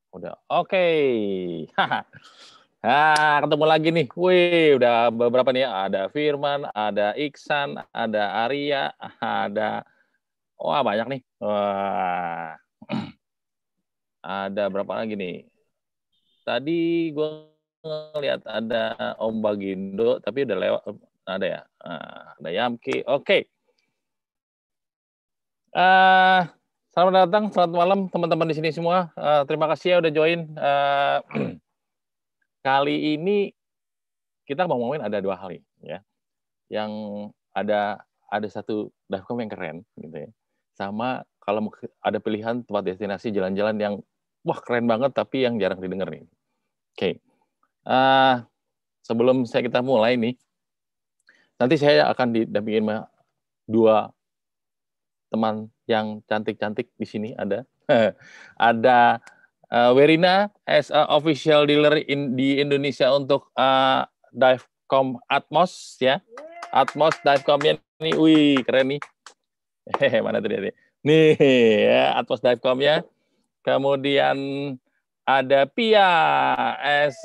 Udah. Oke. Ketemu lagi nih. Wih, udah beberapa nih ya. Ada Firman, ada Iksan, ada Arya, ada banyak nih. Wah. Ada berapa lagi nih? Tadi gue ngeliat ada Om Bagindo, tapi udah lewat. Ada ya? Ada Yamki. Oke. Selamat datang, selamat malam teman-teman di sini semua. Terima kasih ya udah join. Kali ini kita mau ngomongin ada dua hal ya. Yang ada satu Davcom yang keren gitu ya. Sama kalau ada pilihan tempat destinasi jalan-jalan yang wah keren banget tapi yang jarang didengar nih. Oke. Sebelum kita mulai nih, nanti saya akan didampingin sama dua teman yang cantik-cantik di sini ada. Ada Werina as official dealer di Indonesia untuk Divecom Atmos ya. Atmos Divecom-nya nih, wih keren nih. Mana tuh dia nih? Nih ya, Atmos Divecom-nya. Kemudian ada Pia as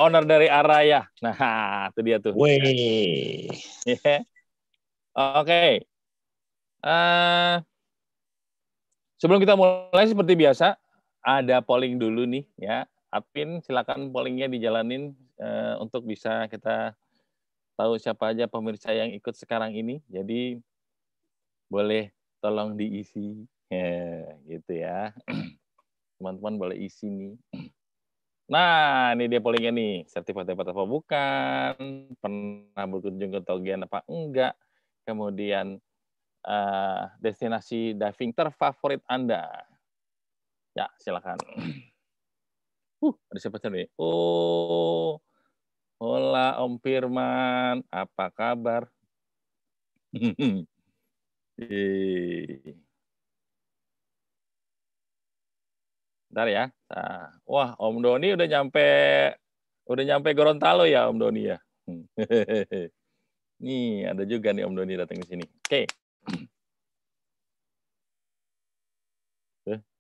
owner dari Araya. Nah, itu dia tuh. Wih. Oke. Sebelum kita mulai seperti biasa, ada polling dulu nih ya. Admin silakan pollingnya dijalanin untuk bisa kita tahu siapa aja pemirsa yang ikut sekarang ini. Jadi boleh tolong diisi gitu ya. Teman-teman boleh isi nih. Nah, ini dia pollingnya nih. Sertifikat dapat apa bukan? Pernah berkunjung ke Togian apa enggak? Kemudian destinasi diving terfavorit Anda. Ya, silakan. Ada siapa nih? Hola Om Firman, apa kabar? Bentar ya. Wah, Om Doni udah nyampe Gorontalo ya, Om Doni ya. Nih, ada juga nih Om Doni datang ke sini. Oke.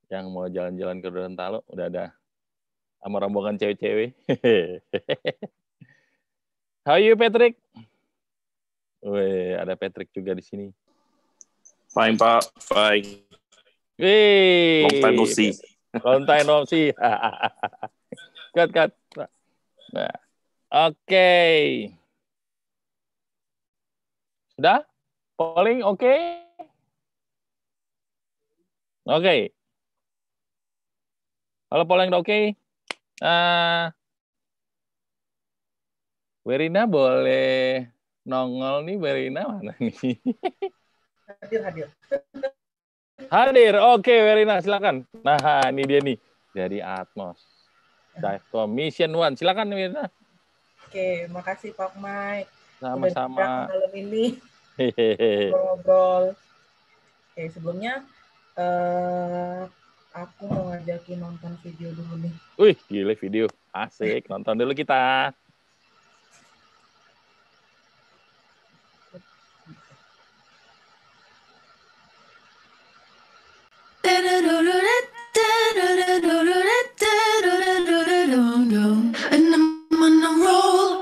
Yang mau jalan-jalan ke Gorontalo udah ada sama rombongan cewek-cewek. How are you, Patrick? Wih, ada Patrick juga di sini. Fine, Pak. Fine. Wih. Long time no see. Long time no see. Cut. Nah, oke. Sudah? Polling oke? Oke. Kalau polling oke, Werina boleh nongol nih, Werina mana nih? Hadir, oke Werina silakan. Nah ini dia nih dari Atmos Divecom Mission One, silakan Werina. Oke, makasih Pak Mike. Sama-sama. Malam ini ngobrol. Oke, sebelumnya aku mau ngajakin nonton video dulu nih. Wih, gila video. Asik, nonton dulu kita. And I'm on a roll.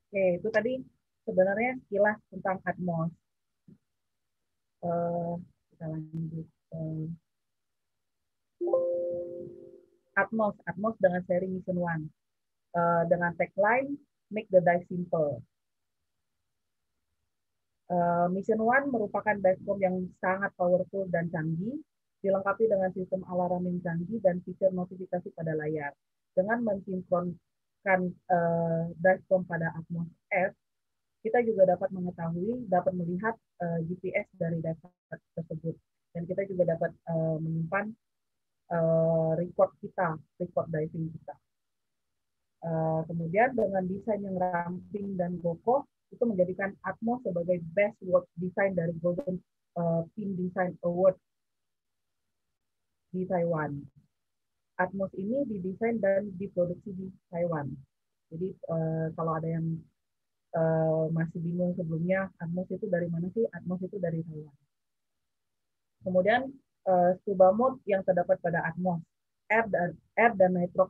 Oke, itu tadi sebenarnya sekilas tentang Atmos. Kita lanjut. Atmos dengan seri Mission One. Dengan tagline, Make the Dive Simple. Mission One merupakan divecom yang sangat powerful dan canggih, dilengkapi dengan sistem alarm yang canggih dan fitur notifikasi pada layar. Dengan mensinkronkan divecom pada Atmos S, kita juga dapat melihat GPS dari dive tersebut, dan kita juga dapat menyimpan record diving kita. Kemudian dengan desain yang ramping dan kokoh, itu menjadikan Atmos sebagai best work design dari Golden Pin Design Award di Taiwan. Atmos ini didesain dan diproduksi di Taiwan. Jadi kalau ada yang masih bingung sebelumnya, Atmos itu dari mana sih? Atmos itu dari Taiwan. Kemudian scuba mode yang terdapat pada Atmos, air dan nitro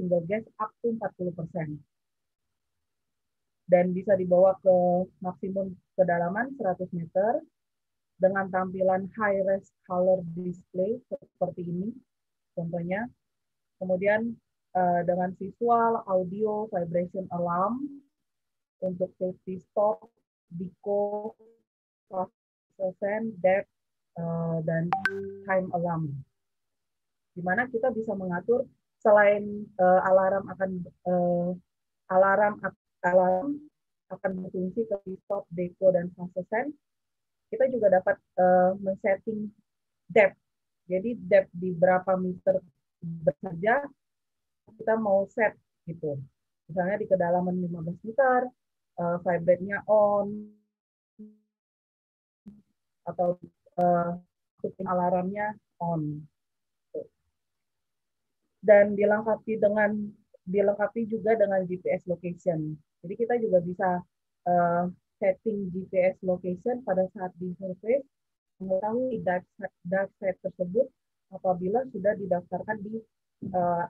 single gas up to 40%. Dan bisa dibawa ke maksimum kedalaman 100 meter dengan tampilan high res color display seperti ini contohnya. Kemudian dengan visual, audio, vibration alarm untuk safety stop, deco, depth, dan time alarm. Di mana kita bisa mengatur selain alarm akan berfungsi ke stop, deco, dan fase sense, kita juga dapat men-setting depth. Jadi depth di berapa meter saja kita mau set gitu. Misalnya di kedalaman 15 meter, vibrate-nya on, atau alarmnya on. Dan dilengkapi juga dengan GPS location. Jadi kita juga bisa setting GPS location pada saat di surface, mengetahui dive site tersebut apabila sudah didaftarkan di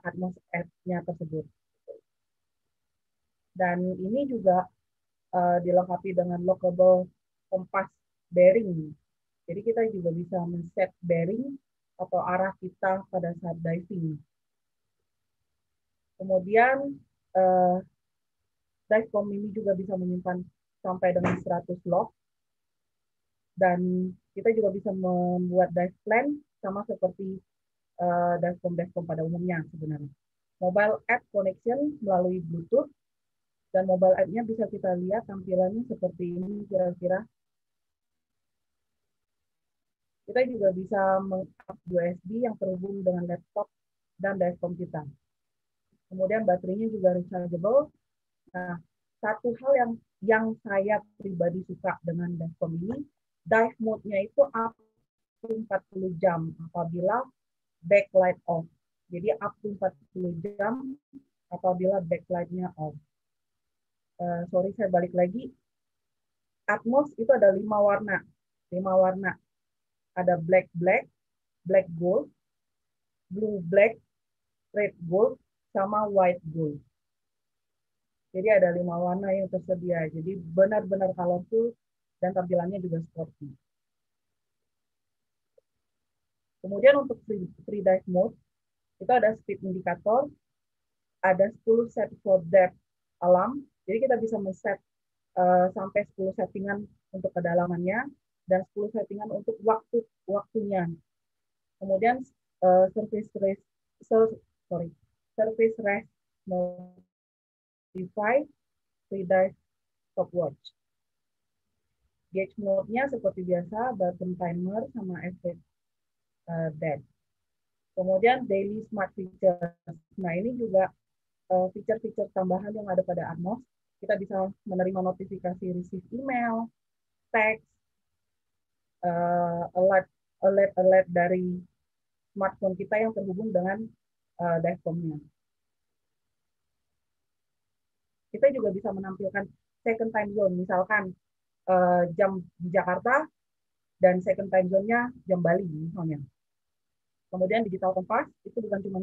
Atmos app-nya tersebut. Dan ini juga dilengkapi dengan lockable compass bearing. Jadi kita juga bisa men-set bearing atau arah kita pada saat diving. Kemudian divecom ini juga bisa menyimpan sampai dengan 100 log, dan kita juga bisa membuat dive plan sama seperti divecom pada umumnya sebenarnya. Mobile app connection melalui Bluetooth, dan mobile app-nya bisa kita lihat tampilannya seperti ini kira-kira. Kita juga bisa meng-up USB yang terhubung dengan laptop dan divecom kita. Kemudian baterainya juga rechargeable. Nah, satu hal yang saya pribadi suka dengan divecom ini, dive mode-nya itu up to 40 jam apabila backlight off. Jadi up to 40 jam apabila backlight-nya off. Sorry, saya balik lagi. Atmos itu ada 5 warna. 5 warna. Ada black, black gold, blue black, red gold, sama white gold. Jadi ada 5 warna yang tersedia. Jadi benar-benar colorful dan tampilannya juga sporty. Kemudian untuk free dive mode, itu ada speed indicator, ada 10 set for depth alarm. Jadi kita bisa men-set sampai 10 settingan untuk kedalamannya dan 10 settingan untuk waktunya. Kemudian surface rest modify, free dive stopwatch. Gauge mode-nya seperti biasa, button timer sama effect dead. Kemudian daily smart features. Nah, ini juga fitur-fitur tambahan yang ada pada Atmos. Kita bisa menerima notifikasi receive email, text, alert dari smartphone kita yang terhubung dengan divecom-nya. Kita juga bisa menampilkan second time zone, misalkan jam di Jakarta dan second time zone-nya jam Bali misalnya. Kemudian digital compass itu bukan cuma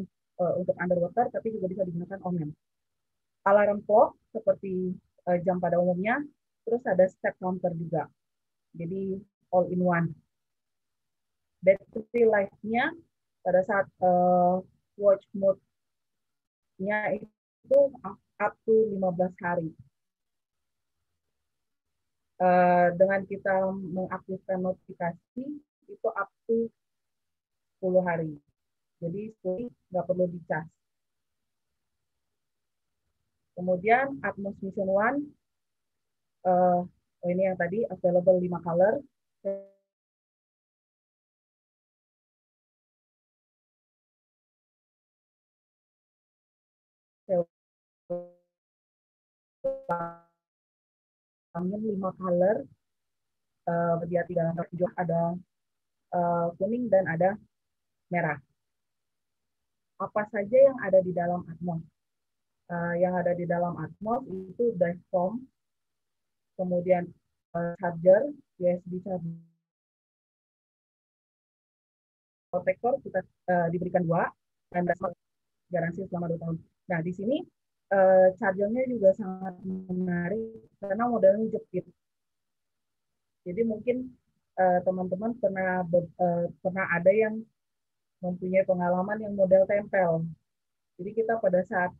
untuk underwater, tapi juga bisa digunakan online. Alarm clock seperti jam pada umumnya, terus ada step counter juga. Jadi all in one. Battery life-nya pada saat watch mode-nya itu up to 15 hari. Dengan kita mengaktifkan notifikasi itu up to 10 hari. Jadi nggak perlu dicas. Kemudian Atmos Mission One, ini yang tadi available 5 color. Angin 5 color, dia tidak ada kuning dan ada merah. Apa saja yang ada di dalam Atmos? Yang ada di dalam Atmos itu Diveform, kemudian charger, USB charger, protector kita diberikan 2 dan garansi selama 2 tahun. Nah, di sini chargernya juga sangat menarik karena modelnya jepit. Jadi mungkin teman-teman pernah ada yang mempunyai pengalaman yang model tempel. Jadi kita pada saat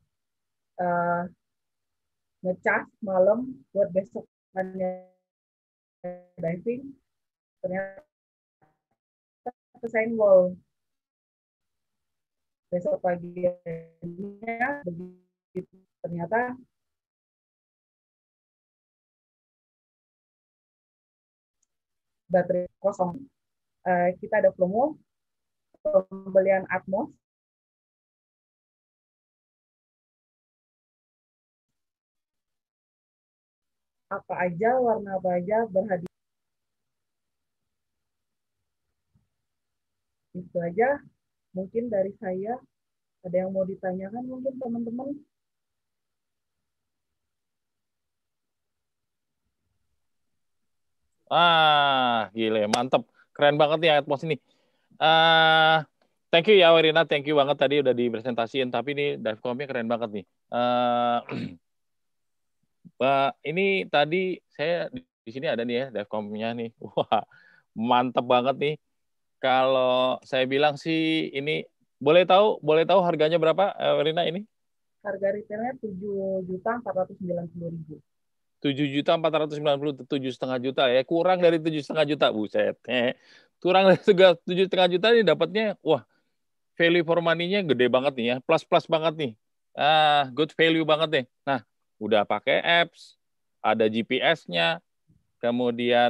ngecas malam buat besokannya diving, ternyata kesenggol. Besok paginya begitu ternyata baterai kosong. Kita ada promo pembelian Atmos apa aja, warna apa aja berhadiah. Itu aja mungkin dari saya. Ada yang mau ditanyakan mungkin teman-teman? Gile, mantep. Keren banget nih Atmos ini. Thank you ya Werina, thank you banget tadi udah dipresentasiin. Tapi ini Divecom-nya keren banget nih. Ini tadi saya di sini ada nih ya Divecom-nya nih. Wah, mantep banget nih. Kalau saya bilang sih ini boleh tahu harganya berapa Werina ini? Harga retailnya 7.490.000. 7.497.500.000 ya, kurang dari 7,5 juta, buset. Kurang dari 7,5 juta ini dapatnya, wah, value for money-nya gede banget nih ya, plus banget nih, good value banget nih. Nah, udah pakai apps, ada GPS-nya, kemudian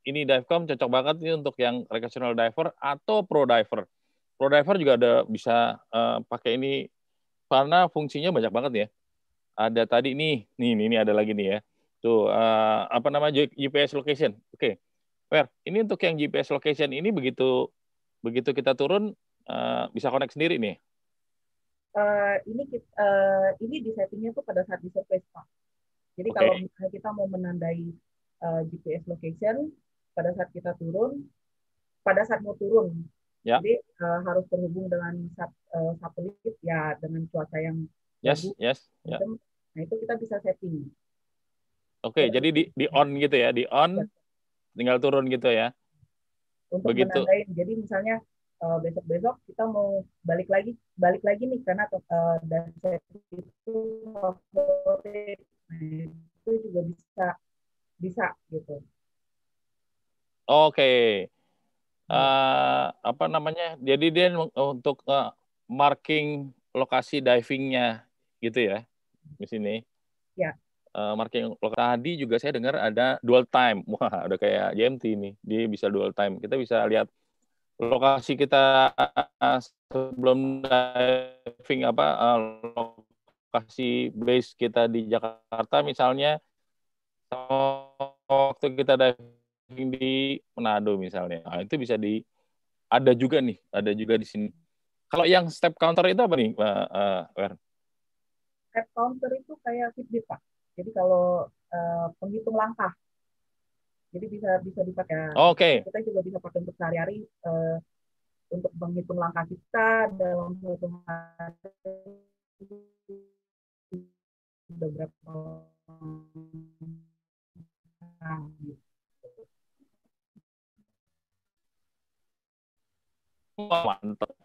ini Divecom cocok banget nih untuk yang recreational diver atau pro diver. Pro diver juga ada bisa pakai ini karena fungsinya banyak banget ya. Ada tadi ini ada lagi nih ya. Tuh apa namanya GPS location. Oke. Fer, ini untuk yang GPS location ini begitu kita turun bisa connect sendiri nih. Ini di settingnya tuh pada saat di surface, Pak. Jadi kalau misalnya kita mau menandai GPS location pada saat kita turun, pada saat mau turun, ya. Jadi harus terhubung dengan satelit ya, dengan cuaca yang bagus. Yes. Ya. Nah itu kita bisa setting. Oke, jadi di on gitu ya, di on, ya. Tinggal turun gitu ya. Untuk menandain, jadi misalnya besok-besok kita mau balik lagi nih karena dan itu favorit, nah, itu juga bisa gitu. Oke. Apa namanya? Jadi dia untuk marking lokasi divingnya gitu ya di sini. Ya. Marking lokasi tadi juga saya dengar ada dual time. Wah, udah kayak JMT ini. Dia bisa dual time. Kita bisa lihat lokasi kita sebelum diving lokasi base kita di Jakarta misalnya, waktu kita diving di Manado misalnya. Nah, itu bisa ada juga di sini. Kalau yang step counter itu apa nih, Wer? Step counter itu kayak Fitbit, Pak. Jadi kalau penghitung langkah. Jadi bisa dipakai. Oke. Kita juga bisa pakai untuk sehari-hari untuk menghitung langkah kita dalam suatu hari. udah berapa nah, gitu. Wah, mantap.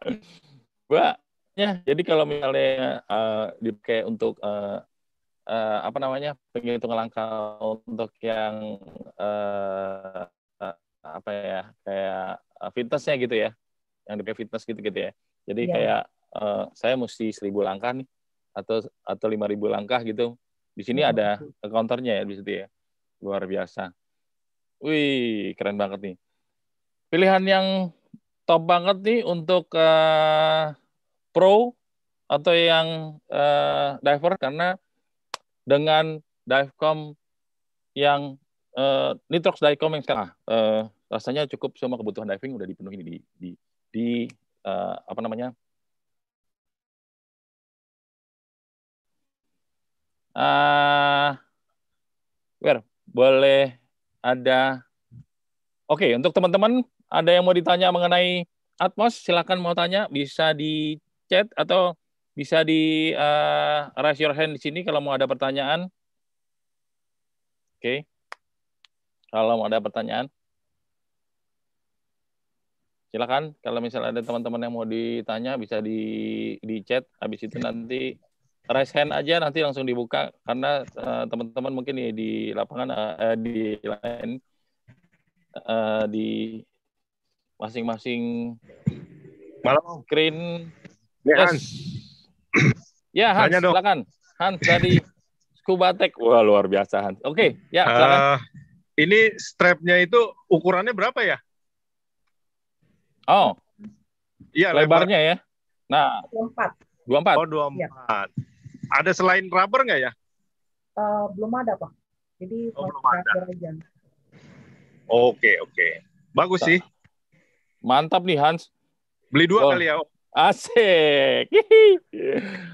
Mbak, ya, jadi kalau misalnya dipakai untuk apa namanya penghitungan langkah untuk yang apa ya kayak fitnessnya gitu ya, yang dipakai fitness gitu ya. Jadi Iya, kayak saya mesti 1.000 langkah nih atau 5.000 langkah gitu. Di sini betul, ada betul. counternya ya di situ ya. Luar biasa. Wih, keren banget nih. Pilihan yang top banget nih untuk pro atau yang diver karena dengan divecom yang nitrox divecom yang sekarang rasanya cukup semua kebutuhan diving udah dipenuhi di apa namanya boleh ada. Oke, untuk teman-teman ada yang mau ditanya mengenai Atmos, silakan mau tanya, bisa di chat atau bisa di raise your hand di sini kalau mau ada pertanyaan. Oke, kalau mau ada pertanyaan, silakan. Kalau misalnya ada teman-teman yang mau ditanya, bisa di chat. Habis itu nanti raise hand aja, nanti langsung dibuka karena teman-teman mungkin di lapangan di lain di masing-masing Malam, screen. ini Yes. Hans. Ya, Hans, Tanya dong. silakan. Hans dari Scuba Tech. Wah, luar biasa, Hans. Oke, ya, silakan. Ini strapnya itu ukurannya berapa ya? Oh, Iya, lebarnya ya. Nah, 24. 24. Oh, 24. Ada selain rubber nggak ya? Belum ada, Pak. Jadi Oh, masih belum ada. terakhir aja. Oke. Bagus sih. Mantap nih, Hans. Beli 2 Wah, kali ya. asik.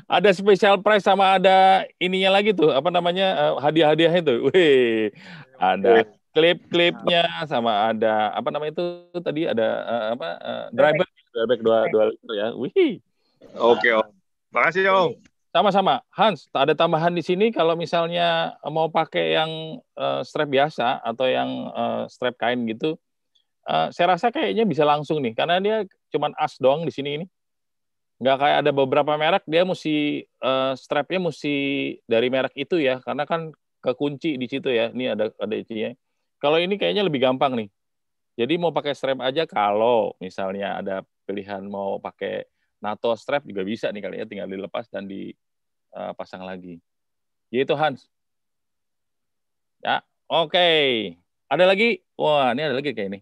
Ada special price sama ada ininya lagi tuh, apa namanya, hadiah-hadiahnya tuh. Wih, ada klip-klipnya sama ada apa namanya itu tadi ada dryback dua liter ya. Wih. Oke, Om. Makasih, Om. Sama-sama, Hans. Ada tambahan di sini kalau misalnya mau pakai yang strap biasa atau yang strap kain gitu, saya rasa kayaknya bisa langsung nih, karena dia cuman as doang di sini ini. Nggak kayak ada beberapa merek dia mesti strapnya mesti dari merek itu ya, karena kan kekunci di situ ya. Ini ada isinya. Kalau ini kayaknya lebih gampang nih. Jadi mau pakai strap aja kalau misalnya ada pilihan mau pakai NATO strap juga bisa nih kali ya, tinggal dilepas dan dipasang lagi. Gitu Hans. Ya, oke. Ada lagi? Wah, ini ada lagi kayak ini.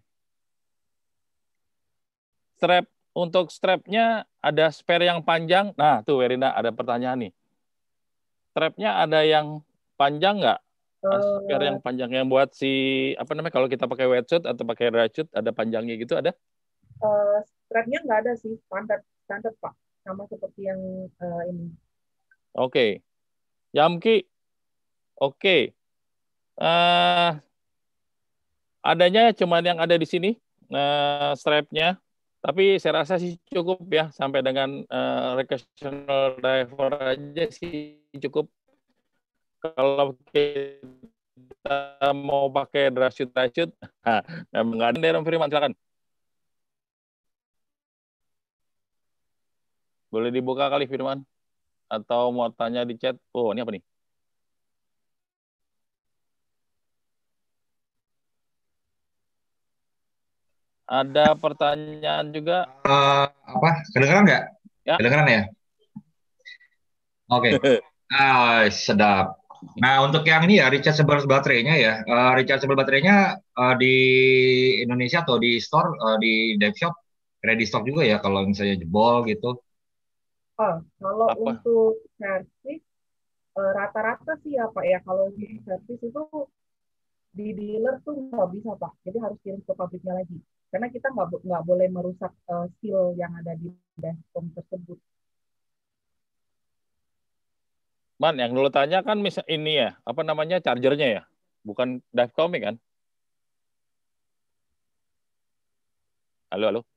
Strap untuk strapnya ada spare yang panjang. Nah, tuh Werina ada pertanyaan nih. Strapnya ada yang panjang nggak? Spare yang panjang yang buat si apa namanya kalau kita pakai wetsuit atau pakai drysuit ada panjangnya gitu ada? Strapnya nggak ada sih, standar Pak, sama seperti yang ini. Oke. Yamki, oke. Adanya cuman yang ada di sini strapnya, tapi saya rasa sih cukup ya sampai dengan recreational diver aja sih cukup. Kalau kita mau pakai drysuit, memang nggak ada. Firman, silakan. Boleh dibuka kali Firman? Atau mau tanya di chat? Oh, ini apa nih? Ada pertanyaan juga? Apa? Kedengeran nggak? Ya. Kedengeran ya? Oke. Sedap. Nah, untuk yang ini ya, rechargeable baterainya ya. Rechargeable baterainya di Indonesia atau di store, di dive shop, ready stock juga ya kalau misalnya jebol gitu. Kalau Apa? untuk servis, rata-rata sih ya Pak ya, kalau untuk servis itu di dealer tuh nggak bisa Pak. Jadi harus kirim ke pabriknya lagi. Karena kita nggak boleh merusak seal yang ada di dashcam tersebut. Man, yang dulu tanya kan ini ya, apa namanya chargernya ya, bukan Divecom kan? Halo,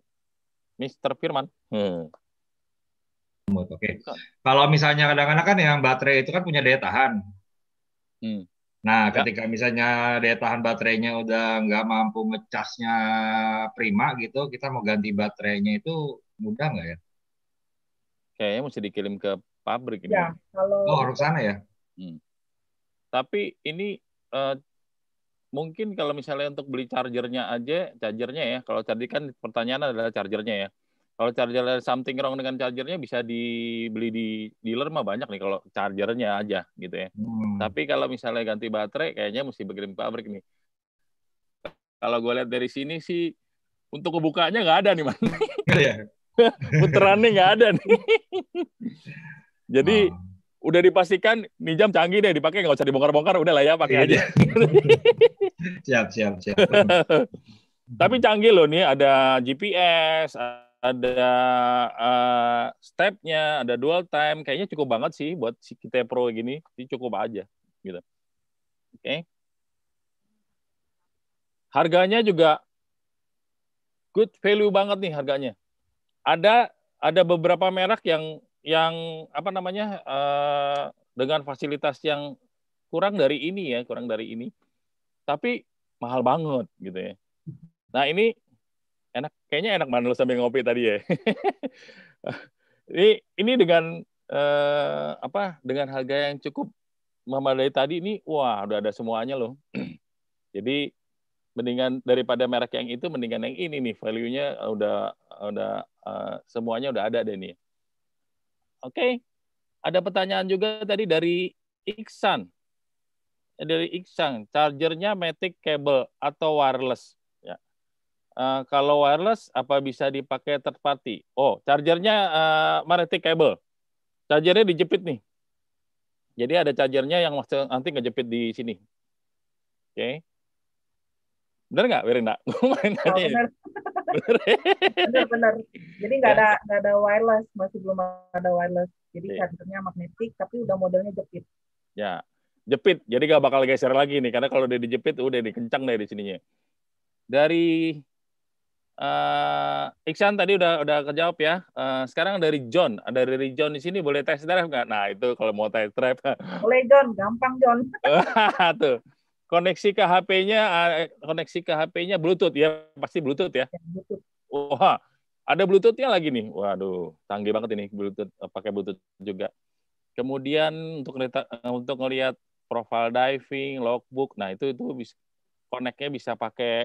Mr. Firman. smooth. Oke. Kalau misalnya kadang-kadang kan yang baterai itu kan punya daya tahan. Hmm. Nah, Ya. ketika misalnya daya tahan baterainya udah nggak mampu ngecasnya prima gitu, kita mau ganti baterainya itu mudah nggak ya? Kayaknya mesti dikirim ke pabrik ini. Ya, kalau Oh, harus sana ya? Hmm. Tapi ini mungkin kalau misalnya untuk beli chargernya ya. Kalau tadi kan pertanyaan adalah chargernya ya. Kalau charger ada something wrong dengan chargernya bisa dibeli di dealer mah banyak nih kalau chargernya aja gitu ya. Tapi kalau misalnya ganti baterai kayaknya mesti berkirim ke pabrik nih. Kalau gue lihat dari sini sih untuk kebukanya nggak ada nih man. Iya. Puterannya nggak ada nih. Jadi Oh. udah dipastikan nih jam canggih deh dipakai nggak usah dibongkar-bongkar udah lah ya pakai aja. Siap. Tapi canggih loh nih ada GPS, ada stepnya, ada dual time, kayaknya cukup banget sih buat si kita Pro gini, sih cukup aja gitu. Oke. Harganya juga good value banget nih harganya. Ada beberapa merek yang apa namanya dengan fasilitas yang kurang dari ini. Tapi mahal banget gitu ya. Nah, ini kayaknya enak banget lu sambil ngopi tadi ya. Ini dengan dengan harga yang cukup memadai tadi ini, wah udah ada semuanya loh. Jadi mendingan daripada merek yang itu, mendingan yang ini nih, value-nya udah semuanya udah ada deh nih. Oke, ada pertanyaan juga tadi dari Iksan. Chargernya Matic cable atau wireless? Ya. Kalau wireless, apa bisa dipakai third party? Oh, chargernya Matic cable. Chargernya dijepit nih. Jadi ada chargernya yang nanti ngejepit di sini. Oke. Bener nggak, Werina? Benar. Jadi nggak ada wireless, masih belum ada wireless. Jadi chargernya magnetik, tapi udah modelnya jepit. Ya, jepit. Jadi nggak bakal geser lagi nih, karena kalau udah dijepit udah dikencang deh di sininya. Dari Iksan tadi udah kejawab ya. Sekarang dari John. Ada dari John di sini, boleh test drive nggak? Nah itu kalau mau test drive. Boleh John, gampang John. Tuh. Koneksi ke HP-nya Bluetooth ya, pasti Bluetooth ya. Bluetooth. Wah, ada Bluetooth-nya lagi nih. Waduh, canggih banget ini Bluetooth, pakai Bluetooth juga. Kemudian untuk ngelihat profile diving, logbook, nah itu bisa connect-nya bisa pakai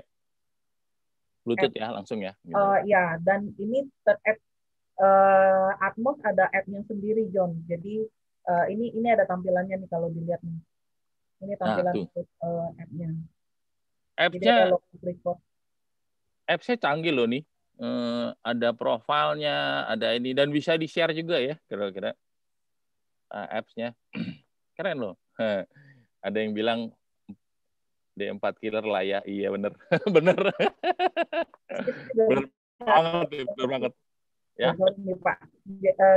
Bluetooth ya langsung ya. Gitu. Ya, dan ini Atmos ada app-nya sendiri John. Jadi ini ada tampilannya nih kalau dilihat nih. Ini tampilan untuk app-nya. Apps-nya canggih loh nih. Ada profilnya, ada ini, dan bisa di-share juga ya, kira-kira. Apps-nya. Keren loh. Ada yang bilang D4 killer lah ya. Iya, bener. Bener. Bener banget. Ya. Nih, Pak.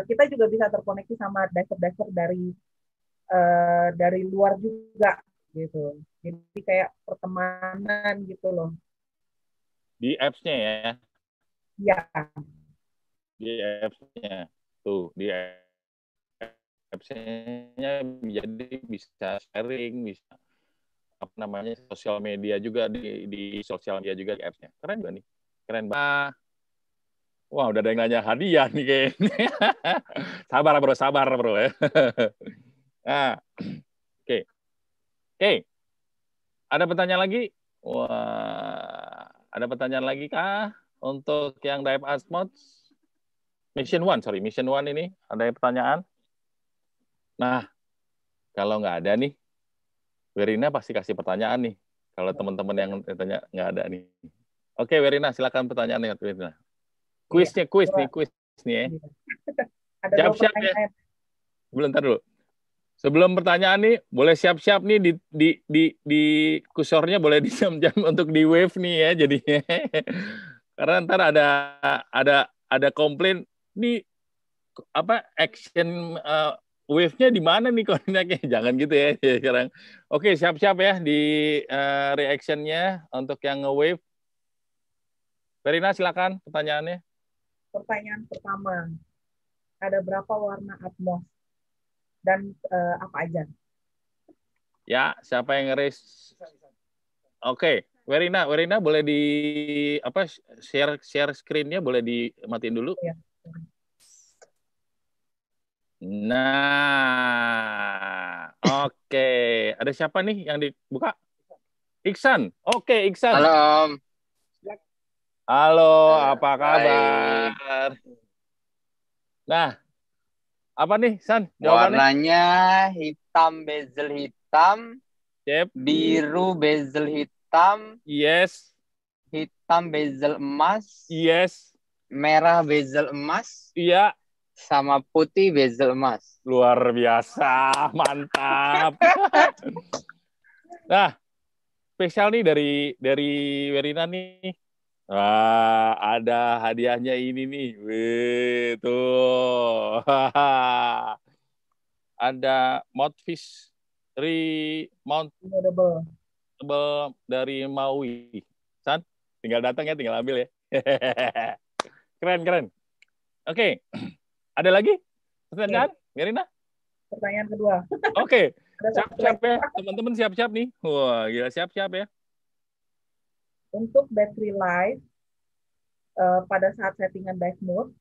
Kita juga bisa terkoneksi sama dasar-dasar dari luar juga gitu. Jadi kayak pertemanan gitu loh. Di apps-nya ya? Iya. Di apps-nya. Tuh, di apps-nya jadi bisa sharing, bisa apa namanya sosial media juga di sosial media juga di apps-nya. Keren juga nih. Keren banget. Wah, udah ada yang nanya hadiah nih kayaknya. Sabar bro ya. Nah, oke. Ada pertanyaan lagi? Wah, ada pertanyaan lagi kah untuk yang Dive Asmod? Mission 1 ini ada pertanyaan? Nah, kalau nggak ada nih, Werina pasti kasih pertanyaan nih. Kalau teman-teman yang tanya nggak ada nih. Oke, Werina, silakan pertanyaannya, Werina. Kuis nih ya. Siap-siap ya. Bentar dulu. Sebelum pertanyaan nih, boleh siap-siap nih di kursornya boleh dijam-jam untuk di wave nih ya jadinya. Karena ntar ada komplain nih apa action wave-nya di mana nih koordinatnya. Jangan gitu ya sekarang. Oke, siap-siap ya di reaction-nya untuk yang nge-wave. Verina silakan pertanyaannya. Pertanyaan pertama. ada berapa warna atmos dan apa aja? Ya, siapa yang ngeris? Oke, Werina boleh di apa share screen-nya boleh dimatiin dulu. Ya. Nah, oke. Ada siapa nih yang dibuka? Iksan. Oke, Iksan. Halo Om. Halo, apa Baik. kabar? Nah, apa nih, San? Jawabannya? Warnanya hitam bezel hitam, Yep. biru bezel hitam, Yes. hitam bezel emas, Yes. merah bezel emas, Iya. sama putih bezel emas. Luar biasa. Mantap. Nah, spesial nih dari Werina nih. Wah, ada hadiahnya ini nih. Wih, tuh. Ada mouthpiece Mountable. dari Maui. San, tinggal datang ya, tinggal ambil ya. Keren. Oke. Ada lagi? Pertanyaan, Werina? Pertanyaan kedua. Oke. Ada Siap-siap ya, teman-teman siap-siap nih. Wah, gila siap-siap ya. Untuk battery life pada saat settingan dive mode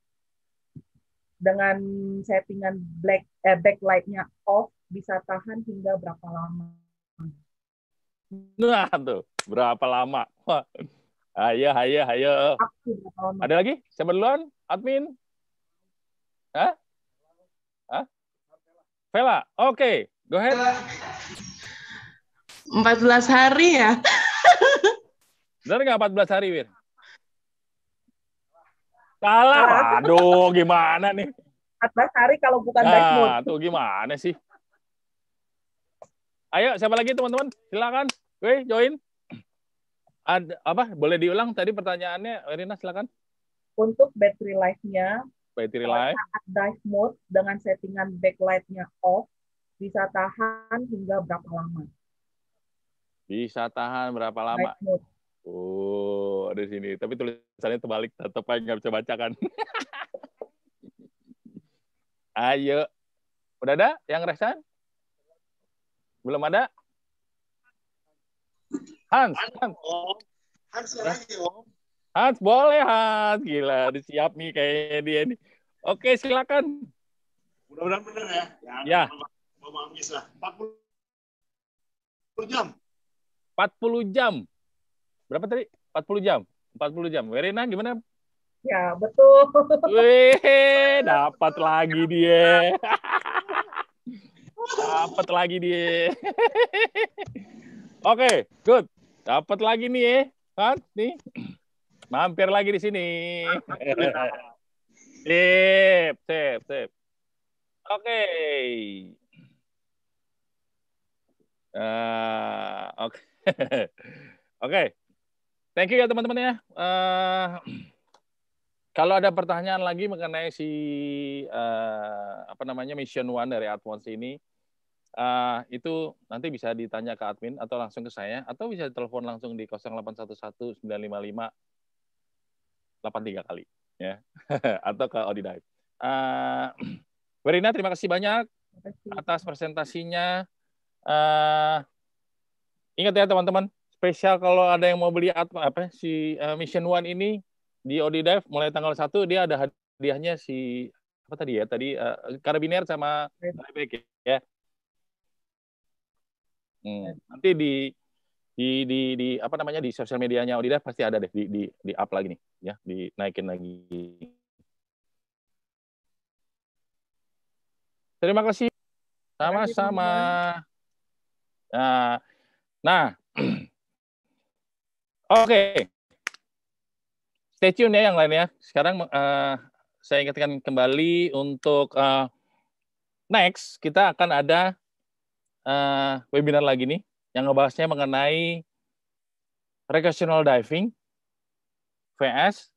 dengan settingan backlight-nya off bisa tahan hingga berapa lama? Nah, tuh. Berapa lama? Wah. Ayo. Up to berapa lama? Ada lagi? Siapa duluan? Admin? Hah? Vela? Oke. Go ahead. 14 hari ya. Benar nggak 14 hari, Wir? Salah. Aduh, gimana nih? 14 hari kalau bukan dive mode. Nah, tuh gimana sih? Ayo, siapa lagi teman-teman? Silakan. Weh, join. Ada apa? Boleh diulang tadi pertanyaannya, Werina, silakan. Untuk battery life-nya Battery life. saat dive mode dengan settingan backlight-nya off bisa tahan hingga berapa lama? Bisa tahan berapa lama? Dive mode. Oh, ada di sini. Tapi tulisannya terbalik. Tetap aja nggak bisa baca kan. Ayo. Udah ada yang resan? Belum ada? Hans boleh Hans. Gila, udah siap nih kayaknya dia nih. Oke, silakan. Mudah-mudahan benar ya. Ya. Mau bisa 40 jam. 40 jam. Berapa tadi? 40 jam. 40 jam. Werina gimana? Ya, betul. Wih, dapat lagi dia. Dapat lagi dia. Oke, good. Dapat lagi nih ya. Kan? Nih. Mampir lagi di sini. Sip. Oke. Oke. Oke. Thank you ya teman-teman ya. Kalau ada pertanyaan lagi mengenai si Mission 1 dari Advance ini, itu nanti bisa ditanya ke admin atau langsung ke saya, atau bisa telepon langsung di 0811 955 83 kali ya. Atau ke Audidive. Werina, terima kasih banyak atas presentasinya. Ingat ya teman-teman, spesial kalau ada yang mau beli Mission 1 ini di Audidive mulai tanggal 1 dia ada hadiahnya si apa tadi ya? Tadi karabiner sama bag ya. Nanti di sosial medianya Audidive pasti ada deh di up lagi nih ya, dinaikin lagi. Terima kasih. Sama-sama. Nah. Oke. Stay tune ya yang lainnya. Sekarang saya ingatkan kembali untuk next kita akan ada webinar lagi nih yang ngebahasnya mengenai recreational diving vs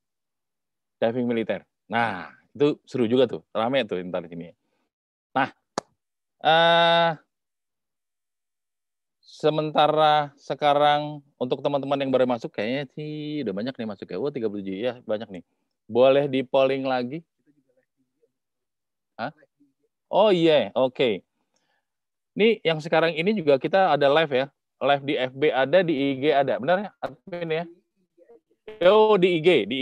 diving militer. Nah, itu seru juga tuh, ramai tuh ntar di sini. Nah, sementara sekarang untuk teman-teman yang baru masuk kayaknya sih udah banyak nih masuk ya. 37 ya, banyak nih. Boleh di polling lagi. Hah? Oh iya, oke. Ini yang sekarang ini juga kita ada live ya. Live di FB ada, di IG ada. Benar ya, admin ya? Oh, di IG.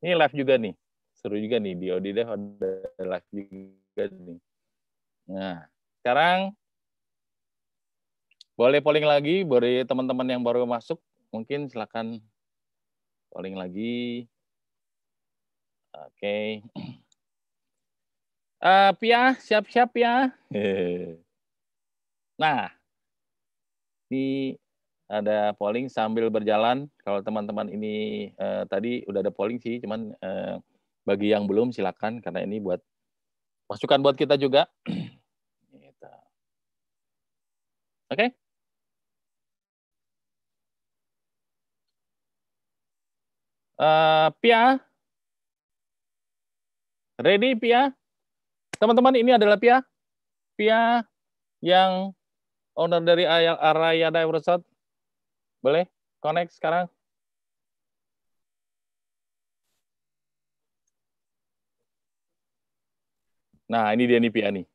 Ini live juga nih. Seru juga nih, di ODDev ada live juga nih. Nah, sekarang boleh polling lagi, boleh teman-teman yang baru masuk, mungkin silakan polling lagi. Oke. Pia, siap-siap ya. Nah, ini ada polling sambil berjalan. Kalau teman-teman ini tadi udah ada polling sih, cuman bagi yang belum silakan karena ini buat masukan buat kita juga. Oke? Pia, ready Pia? Teman-teman ini adalah Pia yang owner dari Araya Dive Resort. Boleh connect sekarang? Nah, ini dia nih Pia nih.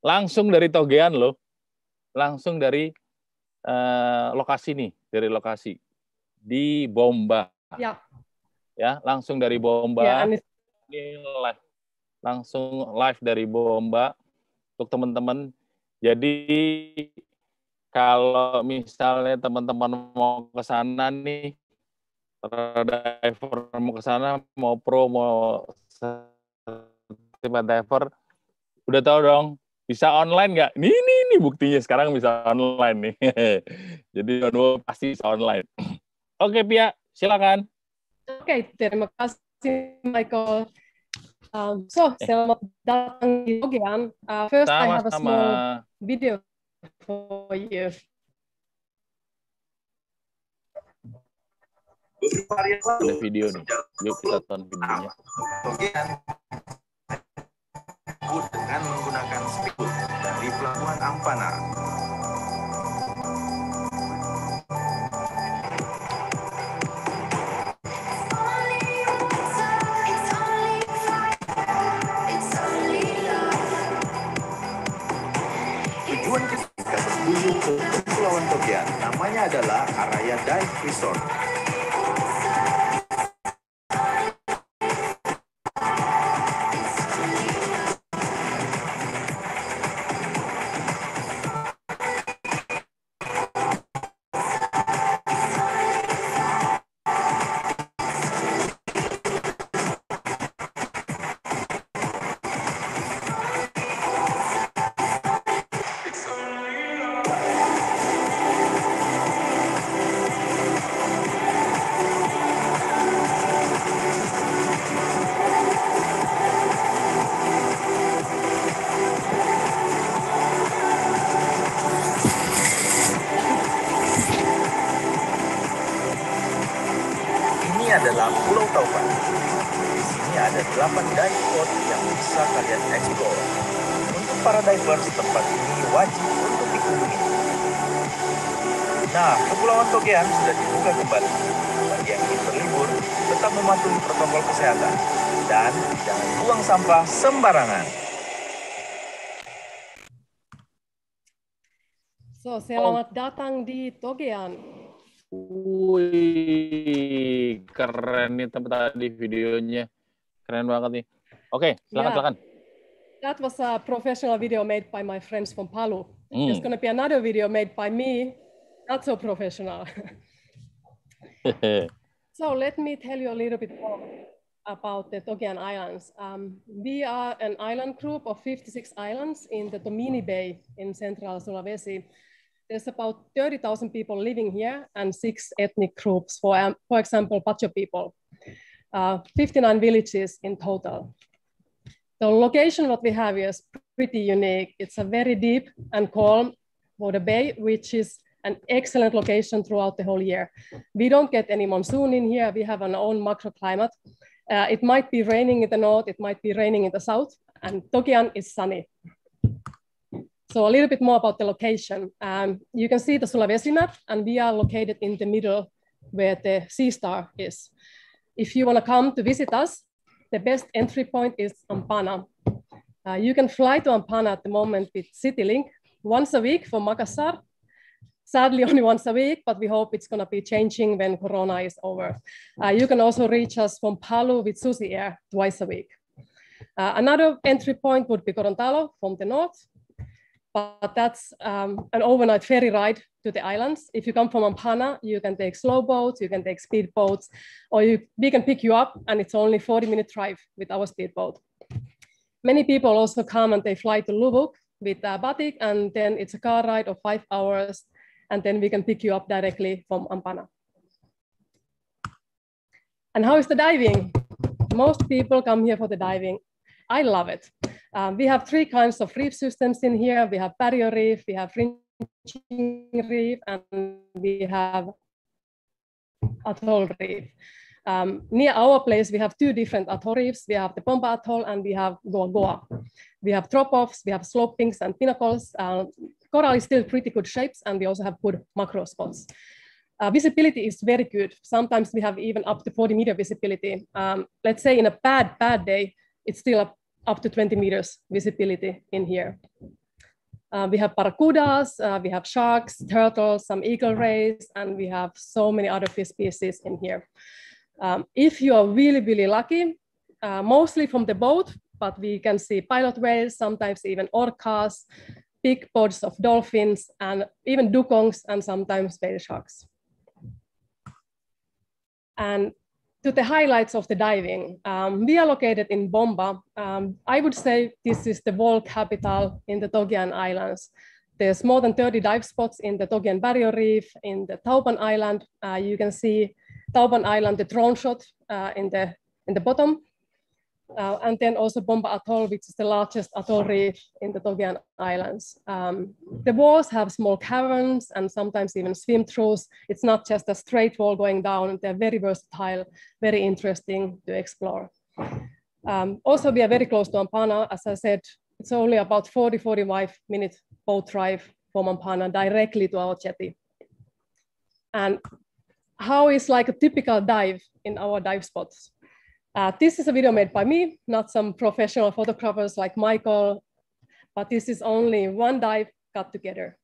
Langsung dari Togean loh. Langsung dari lokasi nih, dari lokasi di Bomba. Ya. Ya, langsung dari Bomba. Ya, ini live. Langsung live dari Bomba untuk teman-teman. Jadi kalau misalnya teman-teman mau ke sana nih, para diver mau ke sana, mau pro, mau diver, udah tahu dong, bisa online nggak? Nih buktinya sekarang bisa online nih. Jadi pasti bisa online. Oke, Pia, silakan. Oke, terima kasih, Michael. Selamat datang di Togean. First, I have a small video for you. Ada video nih. Yuk kita tonton videonya. Dengan menggunakan speedboat dari Pelabuhan Ampana. Tujuan kita menuju ke Kepulauan Togean, namanya adalah Araya Dive Resort. Adalah Pulau Taufan. Di sini ada 8 dive spot yang bisa kalian explore. Untuk para divers, tempat ini wajib untuk dikunjungi. Nah, Kepulauan Togean sudah dibuka kembali. Bagi yang ingin berlibur, tetap mematuhi protokol kesehatan dan jangan buang sampah sembarangan. Selamat datang di Togean. Wih, keren nih tempat tadi videonya. Keren banget nih. Oke, silakan. That was a professional video made by my friends from Palu. There's going to be another video made by me, not so professional. So let me tell you a little bit more about the Togean Islands. We are an island group of 56 islands in the Tomini Bay in central Sulawesi. There's about 30,000 people living here and 6 ethnic groups, for example, Pacho people. 59 villages in total. The location what we have is pretty unique. It's a very deep and calm water bay, which is an excellent location throughout the whole year. We don't get any monsoon in here. We have our own microclimate. It might be raining in the north, it might be raining in the south, and Togean is sunny. So a little bit more about the location. You can see the Sulawesi map, and we are located in the middle where the sea star is. If you want to come to visit us, the best entry point is Ampana. You can fly to Ampana at the moment with CityLink once a week from Makassar. Sadly, only once a week, but we hope it's going to be changing when Corona is over. You can also reach us from Palu with Susi Air twice a week. Another entry point would be Gorontalo from the north, but that's an overnight ferry ride to the islands. If you come from Ampana, you can take slow boats, you can take speed boats, or we can pick you up, and it's only 40-minute drive with our speedboat. Many people also come and they fly to Lubuk with Batik, and then it's a car ride of 5 hours, and then we can pick you up directly from Ampana. And how is the diving? Most people come here for the diving. I love it. We have 3 kinds of reef systems in here. We have barrier reef, we have fringing reef, and we have atoll reef. Near our place, we have 2 different atoll reefs. We have the Bomba Atoll and we have Goa Goa. We have drop-offs, we have slopings and pinnacles. Coral is still pretty good shapes, and we also have good macro spots. Visibility is very good. Sometimes we have even up to 40-meter visibility. Let's say in a bad day, it's still up to 20 meters visibility in here. We have barracudas, we have sharks, turtles, some eagle rays, and we have so many other fish species in here. If you are really, really lucky, mostly from the boat, but we can see pilot whales, sometimes even orcas, big pods of dolphins, and even dugongs, and sometimes whale sharks. And to the highlights of the diving, we are located in Bomba. I would say this is the world capital in the Togian Islands. There's more than 30 dive spots in the Togian Barrier Reef, in the Tauban Island. You can see Tauban Island, the drone shot in the bottom. And then also Bomba Atoll, which is the largest atoll reef in the Togian Islands. The walls have small caverns and sometimes even swim-throughs. It's not just a straight wall going down. They're very versatile, very interesting to explore. Also, we are very close to Ampana. As I said, it's only about 40-45-minute boat drive from Ampana directly to our jetty. And how is like a typical dive in our dive spots? This is a video made by me, not some professional photographers like Michael, but this is only one dive cut together.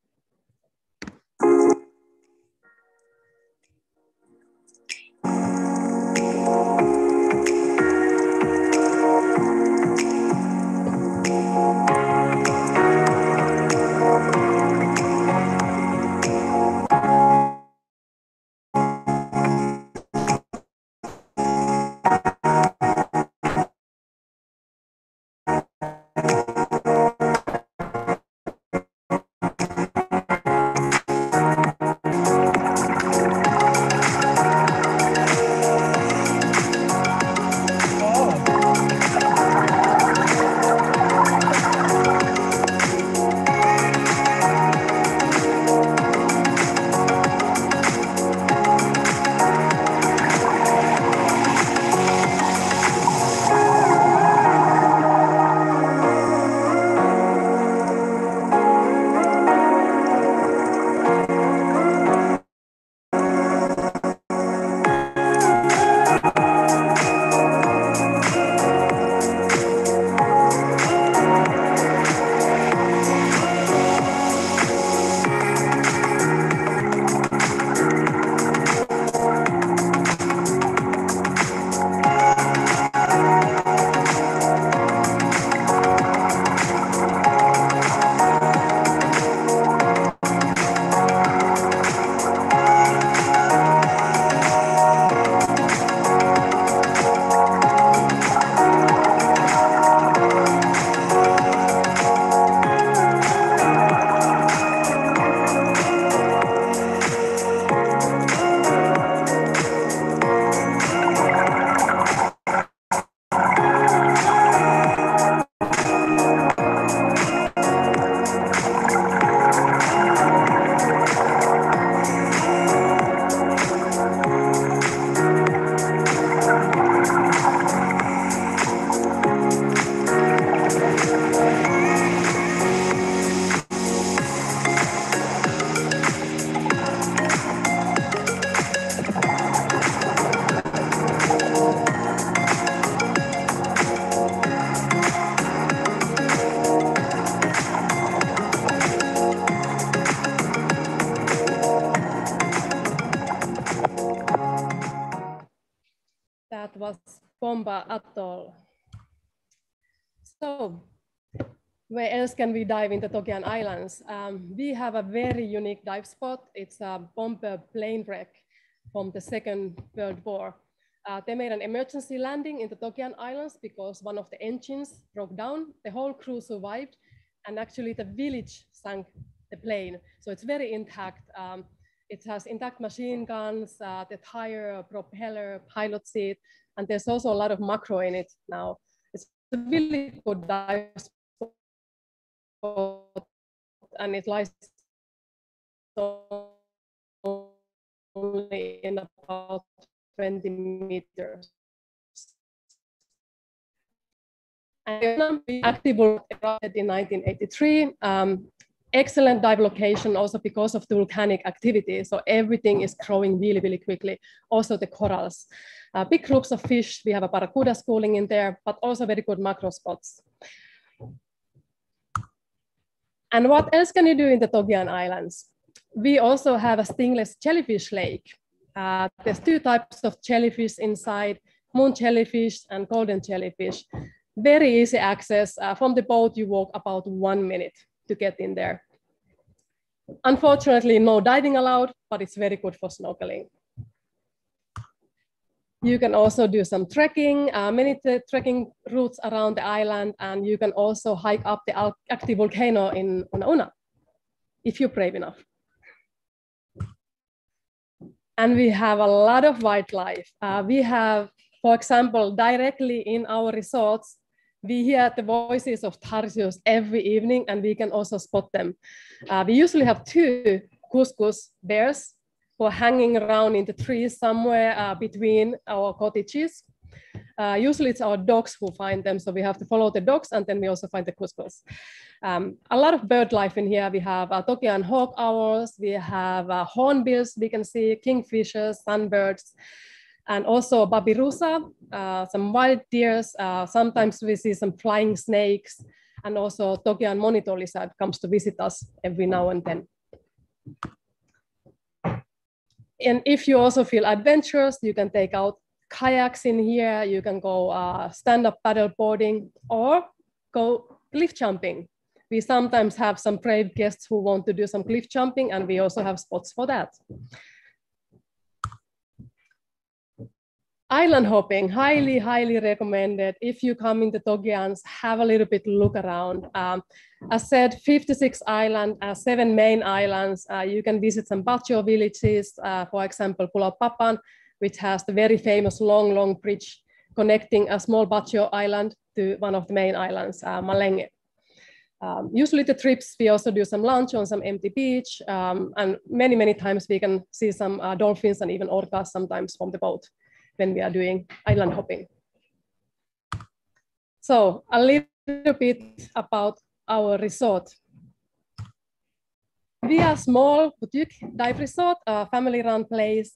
Tomba Atoll. So, where else can we dive into Togian Islands? We have a very unique dive spot. It's a bomber plane wreck from the Second World War. They made an emergency landing in the Togian Islands because one of the engines broke down. The whole crew survived, and actually the village sank the plane. So it's very intact. It has intact machine guns, the tire, propeller, pilot seat, and there's also a lot of macro in it now. It's a really good dive spot, and it lies only in about 20 meters. And active erupted in 1983. Excellent dive location also because of the volcanic activity. So everything is growing really, really quickly. Also the corals. Big groups of fish. We have a barracuda schooling in there, but also very good macro spots. And what else can you do in the Togian Islands? We also have a stingless jellyfish lake. There's two types of jellyfish inside, moon jellyfish and golden jellyfish. Very easy access. From the boat, you walk about 1 minute to get in there. Unfortunately, no diving allowed, but it's very good for snorkeling. You can also do some trekking, many trekking routes around the island, and you can also hike up the active volcano in Una, if you're brave enough. And we have a lot of wildlife. We have, for example, directly in our resorts, we hear the voices of tarsius every evening, and we can also spot them. We usually have 2 cuscus bears who are hanging around in the trees somewhere between our cottages. Usually it's our dogs who find them, so we have to follow the dogs, and then we also find the cuscus. A lot of bird life in here. We have Togian hawk owls, we have hornbills, we can see kingfishers, sunbirds, and also babirusa, some wild deers. Sometimes we see some flying snakes, and also Togian monitor lizard comes to visit us every now and then. And if you also feel adventurous, you can take out kayaks in here, you can go stand-up paddle boarding or go cliff jumping. We sometimes have some brave guests who want to do some cliff jumping, and we also have spots for that. Island hopping, highly, highly recommended. If you come in the Togians, have a little bit look around. As said, 56 islands, 7 main islands. You can visit some Batio villages, for example, Pulau Papan, which has the very famous long bridge connecting a small Batio island to one of the main islands, Malenge. Usually the trips, we also do some lunch on some empty beach, and many times we can see some dolphins and even orcas sometimes from the boat when we are doing island hopping. So a little bit about our resort. We are a small boutique dive resort, a family-run place,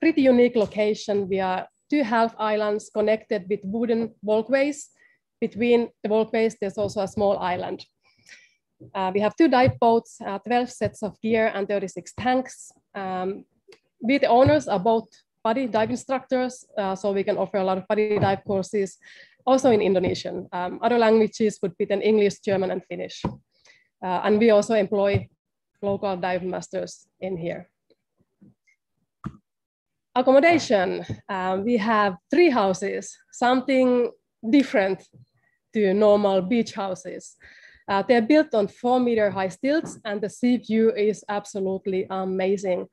pretty unique location. We are 2 half islands connected with wooden walkways. Between the walkways, there's also a small island. We have 2 dive boats, 12 sets of gear, and 36 tanks. We, the owners, are both buddy dive instructors, so we can offer a lot of buddy dive courses, also in Indonesian. Other languages would be then English, German, and Finnish. And we also employ local dive masters in here. Accommodation, we have 3 houses, something different to normal beach houses. They're built on 4-meter high stilts, and the sea view is absolutely amazing.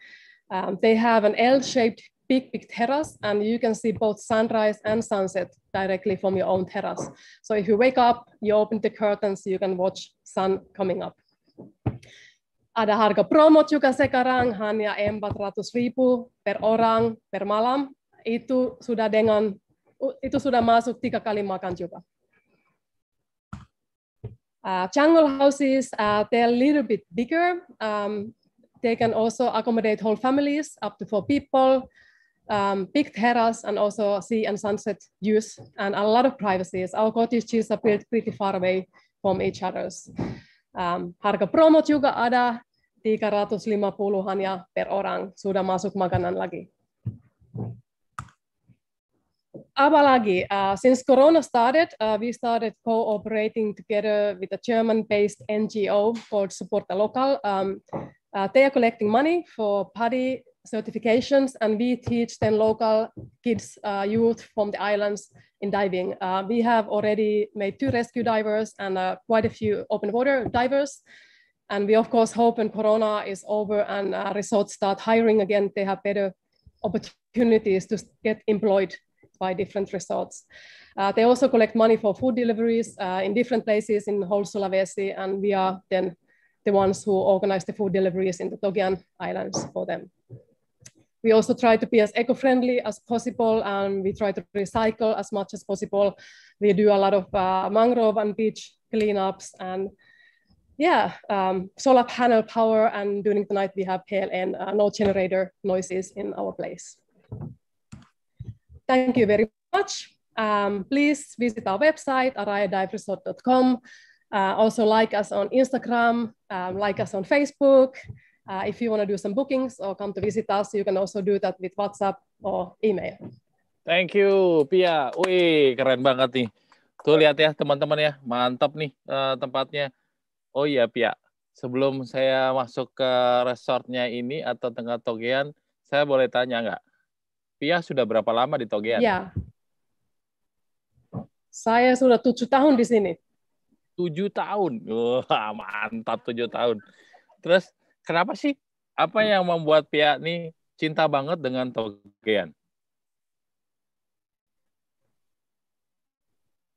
They have an L-shaped big terrace, and you can see both sunrise and sunset directly from your own terrace. So if you wake up, you open the curtains, you can watch sun coming up. Ada harga promo juga sekarang, hanya 400.000 per orang per malam. Itu sudah masuk 3 kali makan juga. Jungle houses, they're a little bit bigger. They can also accommodate whole families, up to 4 people. Big terrace, and also sea and sunset views, and a lot of privacies. Our cottages are built pretty far away from each others. Harga promo juga ada, 350 hanya per orang, sudah masuk makanan lagi. apalagi, since Corona started, we started cooperating together with a German-based NGO called Support the Local. They are collecting money for PADI certifications, and we teach 10 local kids, youth from the islands in diving. We have already made 2 rescue divers and quite a few open water divers. And we, of course, hope when Corona is over and resorts start hiring again, they have better opportunities to get employed by different resorts. They also collect money for food deliveries in different places in whole Sulawesi, and we are then the ones who organize the food deliveries in the Togian Islands for them. We also try to be as eco-friendly as possible, and we try to recycle as much as possible. We do a lot of mangrove and beach cleanups, and solar panel power, and during the night we have PLN, no generator noises in our place. Thank you very much. Please visit our website, arayadiveresort.com. Also like us on Instagram, like us on Facebook. If you want to do some bookings or come to visit us, you can also do that with WhatsApp or email. Thank you, Pia. Wih, keren banget nih. Tuh lihat ya teman-teman ya, mantap nih tempatnya. Oh iya, Pia. Sebelum saya masuk ke resortnya ini atau Tengah Togean, saya boleh tanya nggak? Pia sudah berapa lama di Togean? Ya, saya sudah 7 tahun di sini. 7 tahun? Wah, mantap 7 tahun. Terus kenapa sih? Apa yang membuat Pia nih cinta banget dengan Togean?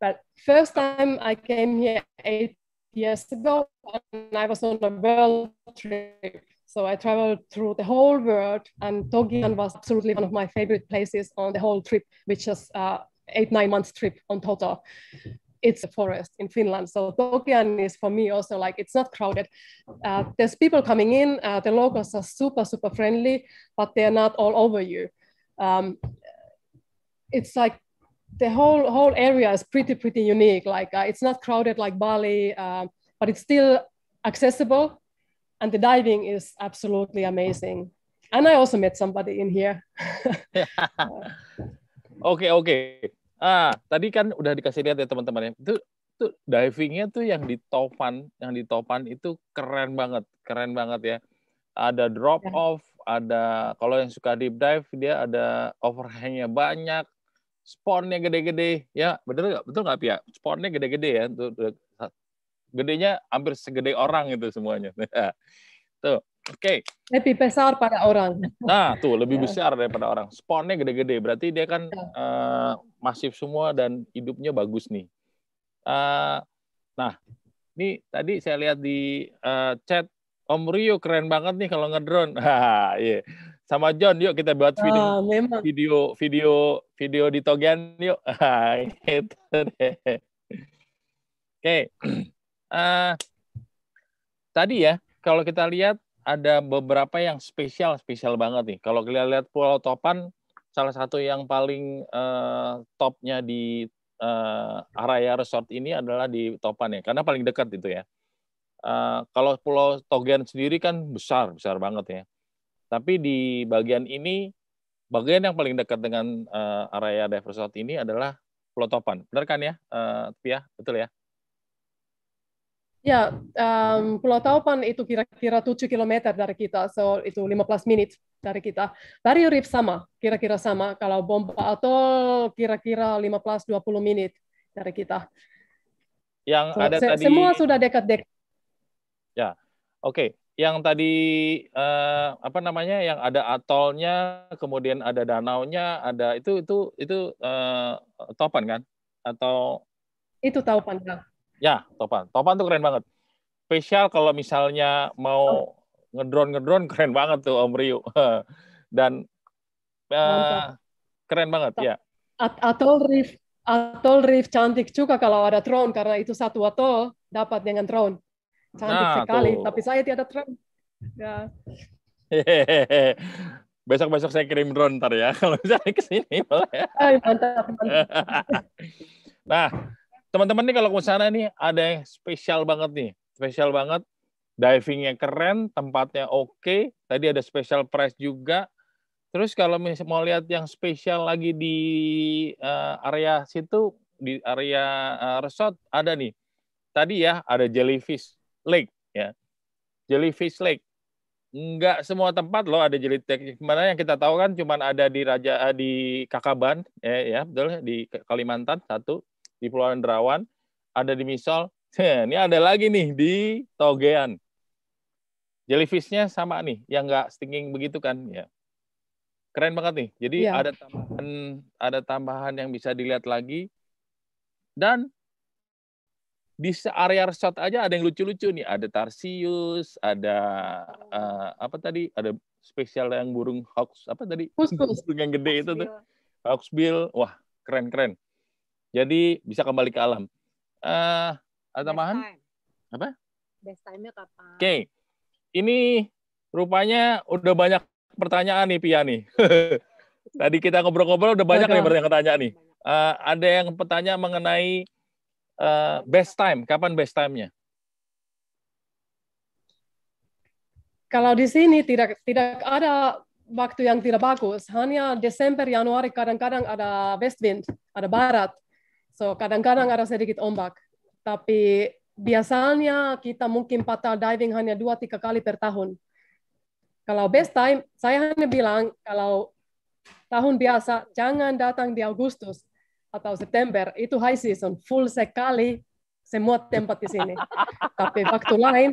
But first time I came here 8 years ago, and I was on a world trip. So I traveled through the whole world, and Togian was absolutely one of my favorite places on the whole trip, which is 8-9 months trip on total. It's a forest in Finland. So Togian is for me also like, it's not crowded. There's people coming in, the locals are super, super friendly, but they're not all over you. It's like the whole area is pretty unique. Like it's not crowded like Bali, but it's still accessible, and the diving is absolutely amazing. And I also met somebody in here. Oke. Tadi kan udah dikasih lihat ya teman-teman ya. Itu divingnya tuh yang di Topan itu keren banget ya. Ada drop off, ada kalau yang suka deep dive dia ada overhangnya banyak. Spawnnya gede-gede, ya betul nggak Pia? Spawnnya gede-gede ya, tuh gedenya hampir segede orang itu semuanya. Tuh, oke. Lebih besar pada orang. Nah, tuh lebih besar daripada orang. Spawnnya gede-gede, berarti dia kan masif semua dan hidupnya bagus nih. Nah, ini tadi saya lihat di chat Om Rio keren banget nih kalau ngedrone. Iya. Sama John, yuk kita buat video di Togian yuk. Gitu deh. Oke. Tadi ya, kalau kita lihat ada beberapa yang spesial banget nih. Kalau kita lihat Pulau Topan, salah satu yang paling topnya di Araya Resort ini adalah di Topan ya, karena paling dekat itu ya. Kalau Pulau Togian sendiri kan besar banget ya. Tapi di bagian ini, bagian yang paling dekat dengan Araya Dive Resort ini adalah Pulau Topan. Benar kan ya, Pia? Betul ya? Ya, Pulau Topan itu kira-kira 7 km dari kita, so itu 15 menit dari kita. Barrier Reef sama, kira-kira sama. Kalau Bomba Atoll kira-kira 15-20 menit dari kita. Yang ada tadi semua sudah dekat-dekat. Ya, oke. Yang tadi yang ada atolnya, kemudian ada danaunya, ada itu Topan kan? Atau itu Topan ya. Ya, Topan. Topan tuh keren banget. Spesial kalau misalnya mau ngedrone keren banget tuh Om Rio. Dan keren banget ya. Atol Reef cantik juga kalau ada drone, karena itu satu atol dapat dengan drone. Cantik sekali, tapi saya tidak drone. Ya. Besok saya kirim drone ntar ya, kalau misalnya ke sini boleh. Mantap. Nah, teman-teman nih kalau ke sana nih ada yang spesial banget. Divingnya keren, tempatnya oke. Tadi ada special price juga. Terus kalau mau lihat yang spesial lagi di area situ, di area resort ada nih. Tadi ya ada Jellyfish Lake ya. Jellyfish Lake. Enggak semua tempat loh ada jellyfish lake. Mana yang kita tahu kan cuma ada di Kakaban ya betul di Kalimantan satu, di Pulau Derawan, ada di Misol. Ini ada lagi nih di Togean. Jellyfish-nya sama nih, yang enggak stinging begitu kan ya. Keren banget nih. Jadi ada tambahan yang bisa dilihat lagi. Dan di area resort aja ada yang lucu-lucu nih. Ada Tarsius, ada apa tadi? Ada spesial yang burung hawks apa tadi? Burung yang gede itu tuh. Hawksbill. Wah, keren-keren. Jadi bisa kembali ke alam. Ada tambahan? Apa? Best time-nya kapan? Oke. Ini rupanya udah banyak pertanyaan nih Pia nih. Tadi kita ngobrol-ngobrol udah banyak nih pertanyaan nih. Ada yang bertanya mengenai best time. Kapan best time-nya? Kalau di sini tidak ada waktu yang tidak bagus. Hanya Desember, Januari kadang-kadang ada west wind, ada barat. So kadang-kadang ada sedikit ombak. Tapi biasanya kita mungkin paddle diving hanya 2-3 kali per tahun. Kalau best time, saya hanya bilang kalau tahun biasa jangan datang di Agustus atau September, itu high season, full sekali semua tempat di sini. Tapi waktu lain,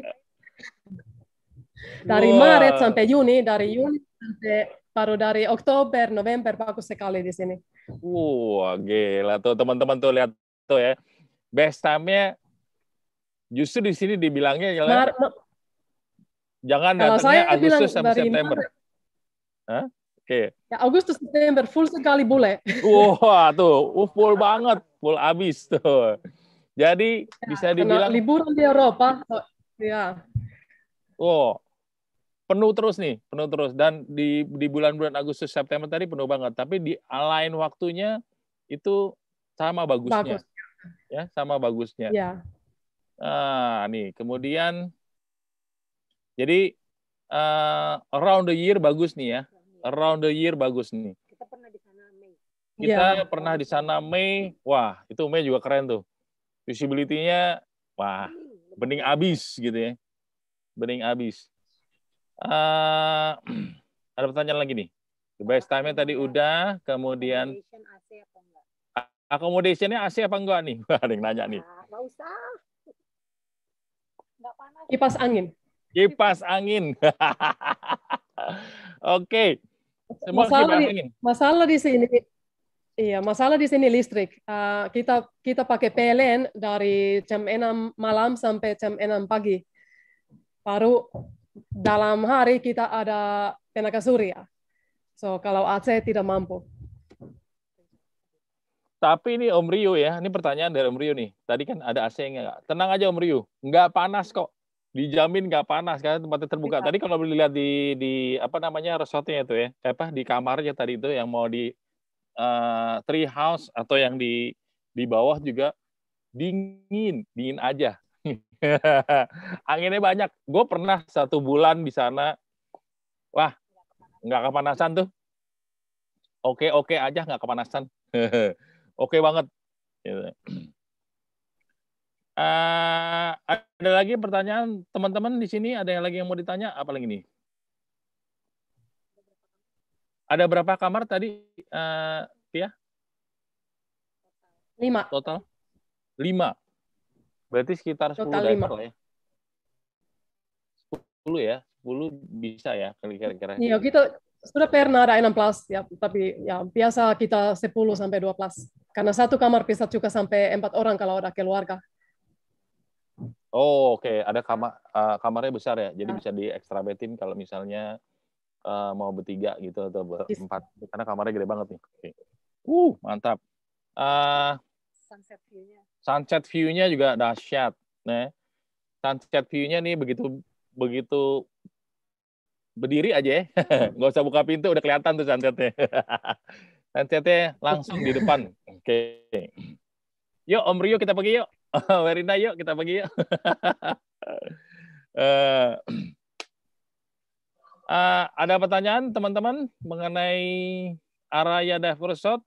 dari Maret sampai Juni, dari Juni sampai baru dari Oktober, November, bagus sekali di sini. Wah, gila tuh teman-teman tuh lihat tuh ya. Best time-nya justru di sini dibilangnya jangan datangnya Agustus sampai September. Oke. Ya, Agustus September full sekali boleh. Wah, tuh, full banget, full abis tuh. Jadi bisa dibilang liburan di Eropa, ya. Oh, penuh terus nih, penuh terus. Dan di bulan-bulan Agustus September tadi penuh banget. Tapi di lain waktunya itu sama bagusnya. Bagus. Ya, sama bagusnya. Ya. Nih, kemudian jadi around the year bagus nih ya. Around the year bagus nih. Kita pernah di sana Mei. Kita pernah di sana Mei. Wah, itu Mei juga keren tuh. Visibility-nya wah, bening abis gitu ya. Bening abis. Ada pertanyaan lagi nih. The best time-nya tadi udah, kemudian accommodation-nya AC apa enggak nih? Ada yang nanya nih. Nggak usah. Nggak panas. Kipas angin. Kipas angin. Oke. Semua kipas angin. Masalah di sini. Iya, masalah di sini listrik. Kita pakai PLN dari jam 6 malam sampai jam 6 pagi. Baru dalam hari kita ada tenaga surya. So kalau AC tidak mampu. Tapi ini Om Rio ya, ini pertanyaan dari Om Rio nih. Tadi kan ada AC-nya nggak? Tenang aja Om Rio, nggak panas kok. Dijamin nggak panas karena tempatnya terbuka. Tadi kalau dilihat di apa namanya resortnya itu ya, di kamarnya tadi itu yang mau di tree house atau yang di bawah juga dingin aja. Anginnya banyak. Gue pernah 1 bulan di sana, wah nggak kepanasan tuh. Oke aja nggak kepanasan. Oke banget. Ada lagi pertanyaan teman-teman di sini? Ada yang lagi yang mau ditanya? Apa lagi nih? Ada berapa kamar tadi, Pia? 5. Total? 5. Berarti sekitar 10 Total diver lah ya. 10 ya? 10 bisa ya kira-kira. Iya, kita sudah pernah ada 16 ya, tapi ya biasa kita 10 sampai 12. Karena satu kamar bisa juga sampai 4 orang kalau ada keluarga. Oh, oke. Ada kamarnya besar ya. Jadi bisa di extra bedin kalau misalnya mau bertiga gitu atau berempat. Karena kamarnya gede banget nih. Mantap. Sunset view-nya. Sunset view-nya juga dahsyat. Nah, sunset view-nya nih begitu berdiri aja ya. Nggak usah buka pintu, udah kelihatan tuh sunsetnya. Sunsetnya langsung di depan. Oke. Yuk, Om Rio kita pergi yuk. Werina yuk kita pergi yuk. Ada pertanyaan teman-teman mengenai Araya Dive Resort?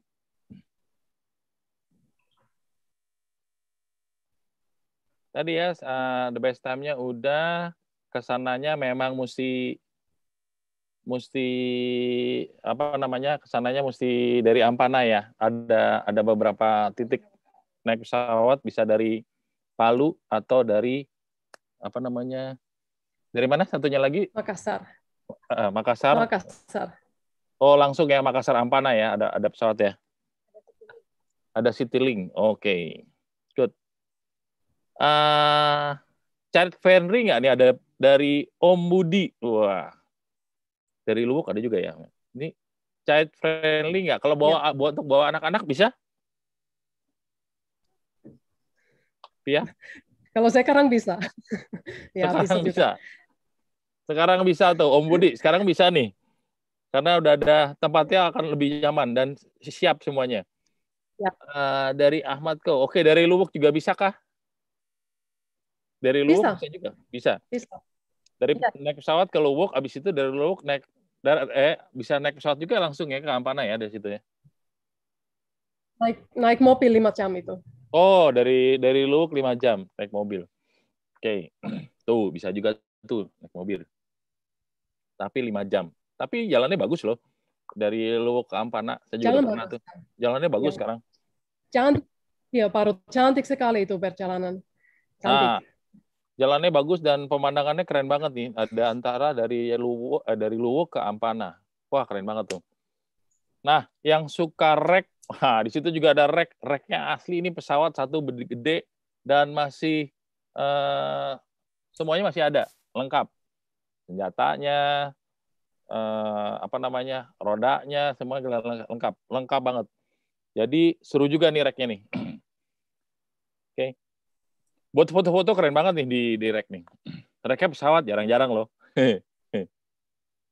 Tadi ya, the best time-nya udah, kesananya memang mesti apa namanya, kesananya mesti dari Ampana ya. Ada beberapa titik naik pesawat, bisa dari Palu atau dari apa namanya, dari mana satunya lagi? Makassar. Makassar. Makassar. Oh, langsung ya Makassar Ampana ya, ada pesawat ya. Ada Citylink. Oke. Good. Child friendly nggak nih, ada dari Om Budi. Wah. Dari Luwuk ada juga ya. Ini child friendly nggak? Kalau untuk bawa anak-anak bisa? Ya. Kalau sekarang bisa. Ya, sekarang bisa. Sekarang bisa tuh Om Budi. Sekarang bisa nih. Karena udah ada tempatnya akan lebih nyaman dan siap semuanya. Ya. Dari Ahmad Ko. Oke, dari Luwuk juga bisa kah? Dari Luwuk bisa juga? Bisa. Dari naik pesawat ke Luwuk, abis itu dari Luwuk bisa naik pesawat juga langsung ya ke Ampana ya dari situ ya? Naik mobil 5 jam itu. Oh, dari Luwuk 5 jam naik mobil. Oke. Tuh, bisa juga tuh naik mobil. Tapi 5 jam. Tapi jalannya bagus loh. Dari Luwuk ke Ampana, saya juga pernah tuh. Jalannya bagus sekarang. Cantik. Ya, Parut. Cantik sekali itu perjalanan. Cantik. Jalannya bagus dan pemandangannya keren banget nih. Ada antara dari Luwuk ke Ampana. Wah, keren banget tuh. Nah, yang suka rek, di situ juga ada rek. Reknya asli, ini pesawat satu gede dan masih semuanya masih ada, lengkap. Senjatanya, apa namanya, rodanya, semua lengkap banget. Jadi seru juga nih reknya nih. Oke. Buat foto-foto keren banget nih di rek nih. Reknya pesawat jarang-jarang loh. Oke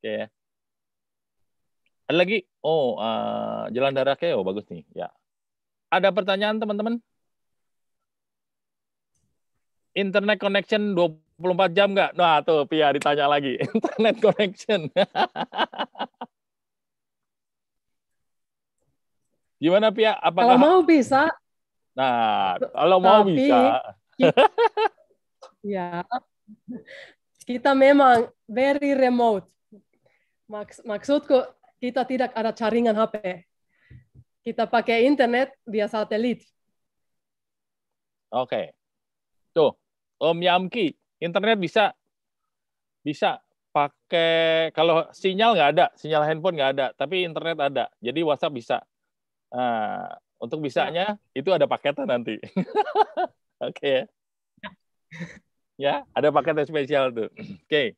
ya. Ada lagi? Oh, jalan daratnya bagus nih. Ya. Ada pertanyaan teman-teman? Internet connection 24 jam nggak? Nah, tuh Pia ditanya lagi. Internet connection. Gimana Pia? Apakah... Kalau mau bisa. Nah, kalau mau bisa. Ya, kita memang very remote. Maksudku, kita tidak ada jaringan HP. Kita pakai internet via satelit. Oke. Tuh, Om Yamki, internet bisa pakai, kalau sinyal nggak ada, sinyal handphone nggak ada, tapi internet ada. Jadi WhatsApp bisa. Nah, untuk bisanya itu ada paketnya nanti. Oke. Ya, ada paket spesial tuh. Oke.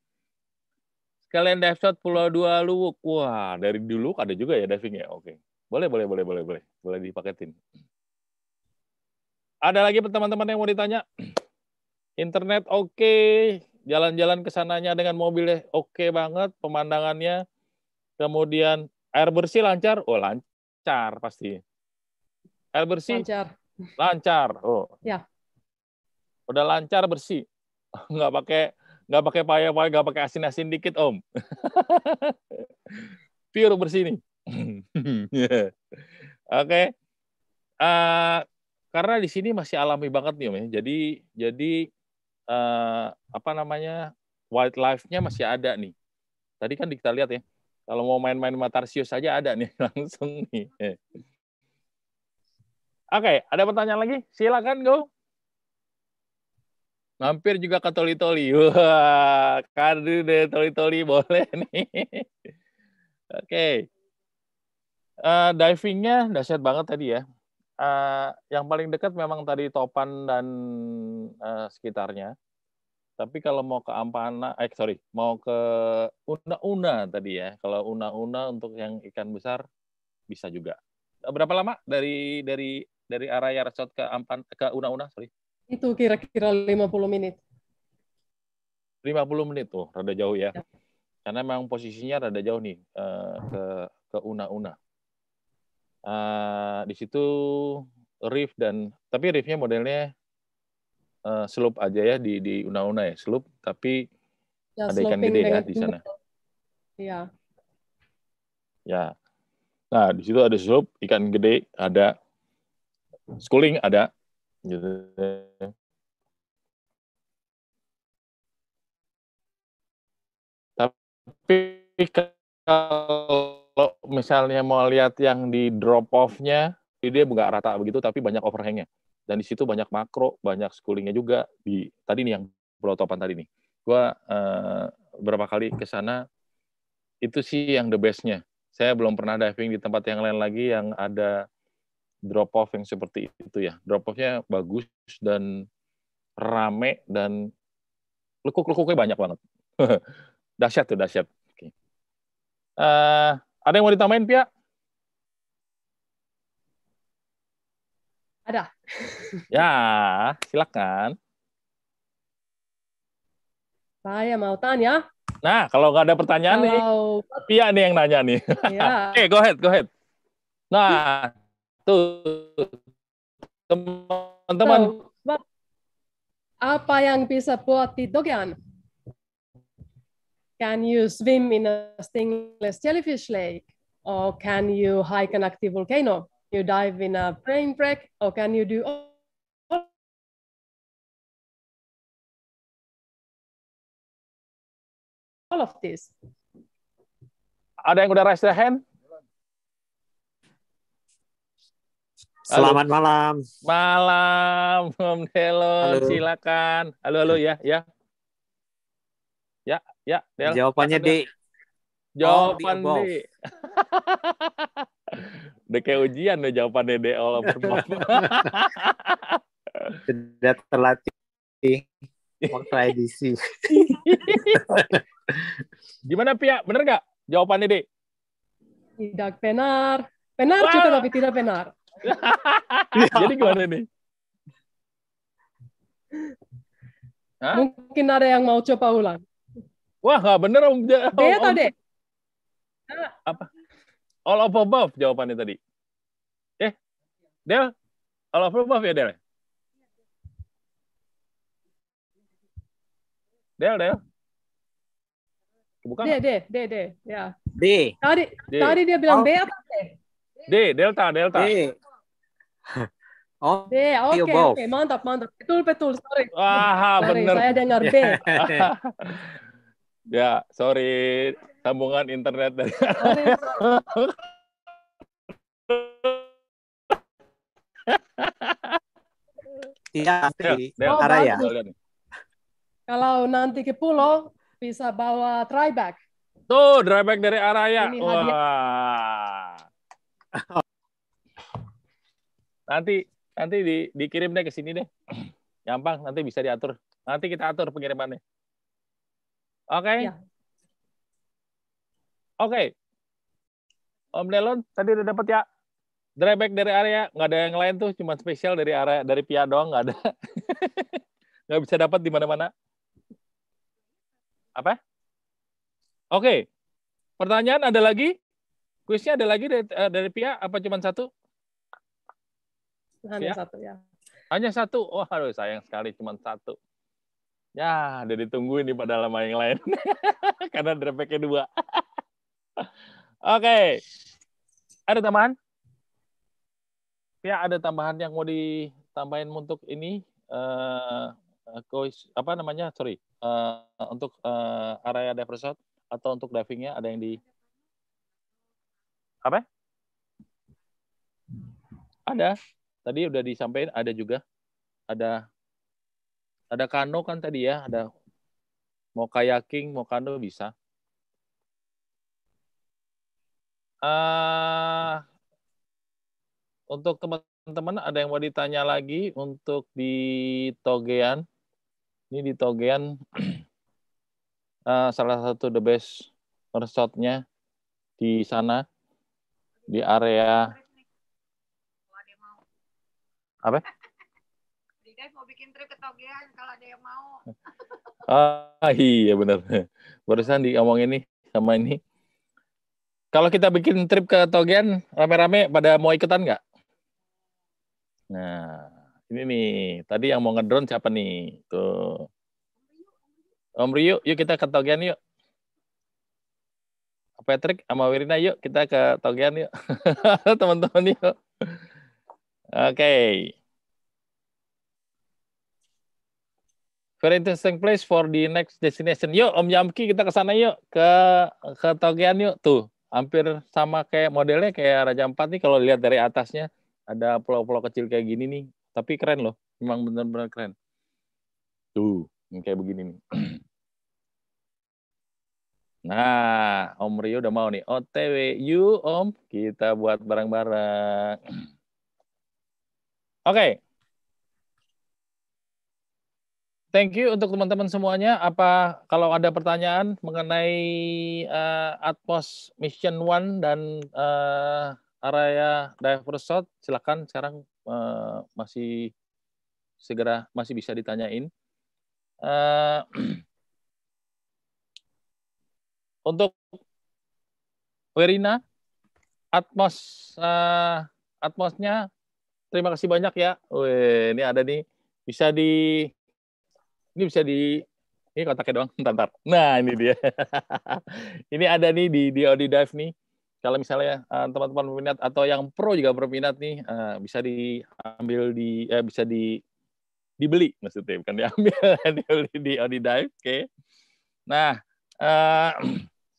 Sekalian dive shot Pulau 2 Luwuk. Wah, dari dulu ada juga ya diving ya. Oke. Boleh dipaketin. Ada lagi teman-teman yang mau ditanya? Internet oke, jalan-jalan ke sananya dengan mobilnya oke banget, pemandangannya. Kemudian air bersih lancar? Oh, lancar pasti. Air bersih? Lancar. Oh. Ya. Udah lancar, bersih. Nggak pakai payah-payah, nggak pakai asin-asin dikit, Om. Pure bersih nih. Oke. Karena di sini masih alami banget nih, Om ya. Jadi apa namanya, wildlife-nya masih ada nih. Tadi kan kita lihat ya, kalau mau main-main Matarsius saja ada nih langsung nih. Oke, ada pertanyaan lagi? Silakan, go. Mampir juga ke Toli-Toli. Wah, kado deh Toli-Toli boleh nih. Oke. Divingnya dahsyat banget tadi ya. Yang paling dekat memang tadi Topan dan sekitarnya. Tapi kalau mau ke Ampana, mau ke Una-Una tadi ya. Kalau Una-Una untuk yang ikan besar bisa juga. Berapa lama dari Araya Resort ke Una-Una? Itu kira-kira 50 menit. 50 menit tuh, rada jauh ya. Karena memang posisinya rada jauh nih ke Una-Una. Di situ reef tapi reefnya modelnya slope aja ya di Una-Una ya, slope, tapi ada ikan gede ya di sana. Iya. Ya. Nah, di situ ada sup, ikan gede, ada schooling, ada. Gitu. Tapi kalau misalnya mau lihat yang di drop off-nya, dia nggak rata begitu, tapi banyak overhang-nya. Dan di situ banyak makro, banyak schooling-nya juga. Tadi nih yang Pulau Topan tadi nih. Gua berapa kali ke sana, itu sih yang the best-nya. Saya belum pernah diving di tempat yang lain lagi yang ada drop off yang seperti itu ya. Drop off-nya bagus dan rame dan lekuk-lekuknya banyak banget. Dahsyat tuh, dahsyat. Oke. Ada yang mau ditambahin, Pia? Ada. Ya, silakan. Saya mau tanya. Nah, kalau nggak ada pertanyaan nih, Pia nih yang nanya nih. Ya. Oke, go ahead. Nah, tuh teman-teman. Apa yang bisa buat di Dogean? Can you swim in a stingless jellyfish lake? Or can you hike an active volcano? You dive in a train wreck? Or can you do all of this? Ada yang udah raise their hand? Selamat malam. Malam, Om Delon, silakan. Halo ya. Ya, Del. Jawabannya D. Jawaban D. Udah kayak ujian deh jawabannya D. All of above. Sudah terlatih waktu edisi. Gimana, Pia? Bener nggak jawabannya D? Tidak benar. Benar juga tapi tidak benar. Jadi gimana nih? Hah? Mungkin ada yang mau coba ulang. Wah, nggak bener, Om. D atau D? Apa? All of above jawabannya tadi. Del? All of above ya, Del? Del? Bukan? D. Ya. D. Tadi dia bilang B apa D? D, Delta. D. Oh, D, oke, mantap. Betul. Sorry. Bener. Saya dengar B. Ya, sorry. Sambungan internet dari. Iya, Araya. Kalau nanti ke pulau, bisa bawa tryback. Tuh, tryback dari Araya. Ini wah. Nanti dikirim deh ke sini deh. Gampang, nanti bisa diatur. Nanti kita atur pengirimannya. Oke? Ya. Oke. Om Delon, tadi udah dapat ya? Dryback dari Araya, nggak ada yang lain tuh, cuma spesial dari Araya, dari Pia doang, nggak ada. Nggak bisa dapat di mana-mana. Apa? Oke. Pertanyaan ada lagi? Kuisnya ada lagi dari Pia? Apa cuma satu? Hanya satu ya. Hanya satu? Oh, aduh, sayang sekali cuma satu. Ya, udah ditungguin nih pada lama yang lain. Karena drybacknya 2. Oke. Ada tambahan? Ya, ada tambahan yang mau ditambahin untuk ini? Apa namanya? Sorry. Untuk area dive resort atau untuk divingnya ada yang di apa? Ada. Tadi udah disampaikan, ada juga. Ada kano kan tadi ya, ada mau kayaking, mau kano bisa. Untuk teman-teman ada yang mau ditanya lagi untuk di Togean. Ini di Togean salah satu the best resort-nya di sana, di area apa? Mau bikin trip ke Togean kalau ada yang mau. Iya benar. Barusan diomongin nih sama ini. Kalau kita bikin trip ke Togean, rame-rame pada mau ikutan nggak? Nah, ini nih. Tadi yang mau ngedrone siapa nih? Tuh. Om Ryu, yuk kita ke Togean yuk. Patrick sama Wirina, yuk kita ke Togean yuk. Teman-teman yuk. Oke. Very interesting place for the next destination. Yuk, Om Yamki, kita ke sana yuk. Ke Togean yuk. Tuh, hampir sama kayak modelnya kayak Raja Ampat nih. Kalau lihat dari atasnya, ada pulau-pulau kecil kayak gini nih. Tapi keren loh. Memang benar-benar keren. Tuh, kayak begini nih. Nah, Om Rio udah mau nih. OTW, yuk Om. Kita buat bareng-bareng. Oke. Thank you untuk teman-teman semuanya. Apa kalau ada pertanyaan mengenai Atmos Mission 1 dan area Dive Resort, silakan sekarang masih bisa ditanyain. Untuk Werina, Atmosnya, terima kasih banyak ya. Wih, ini ada nih, ini kotaknya doang, bentar. Nah, ini dia. Ini ada nih di ODIDIVE nih. Kalau misalnya teman-teman berminat atau yang pro juga berminat nih, bisa diambil bisa dibeli maksudnya, bukan diambil, dibeli di ODIDIVE. Oke. Nah,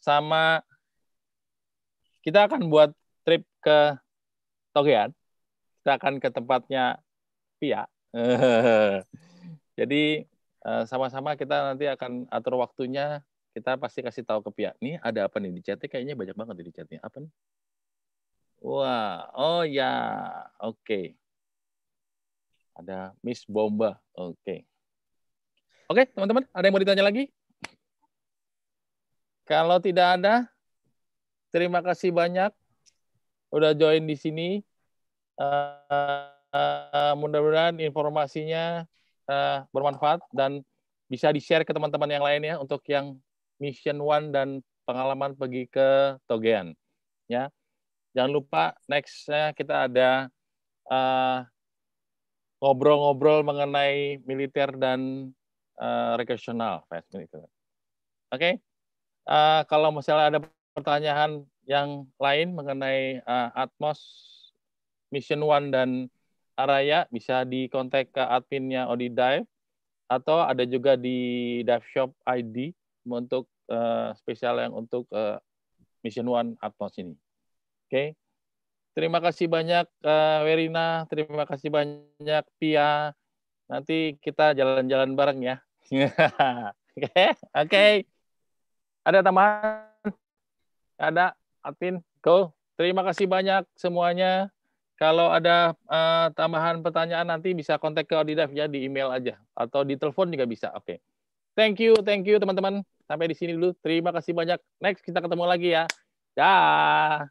sama kita akan buat trip ke Togean. Kita akan ke tempatnya Pia. Jadi sama-sama kita nanti akan atur waktunya. Kita pasti kasih tahu ke Pia. Nih ada apa nih di chatnya? Kayaknya banyak banget di chatnya. Apa nih? Wah, oh ya, oke. Ada Miss Bomba, oke. Oke, teman-teman, ada yang mau ditanya lagi? Kalau tidak ada, terima kasih banyak udah join di sini. Mudah-mudahan informasinya bermanfaat dan bisa di-share ke teman-teman yang lainnya untuk yang Mission 1 dan pengalaman pergi ke Togean. Ya, jangan lupa next-nya kita ada ngobrol-ngobrol mengenai militer dan rekreasional. Oke. Kalau misalnya ada pertanyaan yang lain mengenai Atmos Mission 1 dan Araya, bisa dikontak ke adminnya ODIDIVE atau ada juga di Dive Shop ID untuk spesial yang untuk Mission 1 Atmos ini. Oke. Terima kasih banyak Werina, terima kasih banyak Pia. Nanti kita jalan-jalan bareng ya. Oke. Ada tambahan? Ada admin? Go. Terima kasih banyak semuanya. Kalau ada tambahan pertanyaan nanti bisa kontak ke ODIDIVE ya, di email aja atau di telepon juga bisa. Oke. Thank you teman-teman. Sampai di sini dulu. Terima kasih banyak. Next kita ketemu lagi ya. Dah.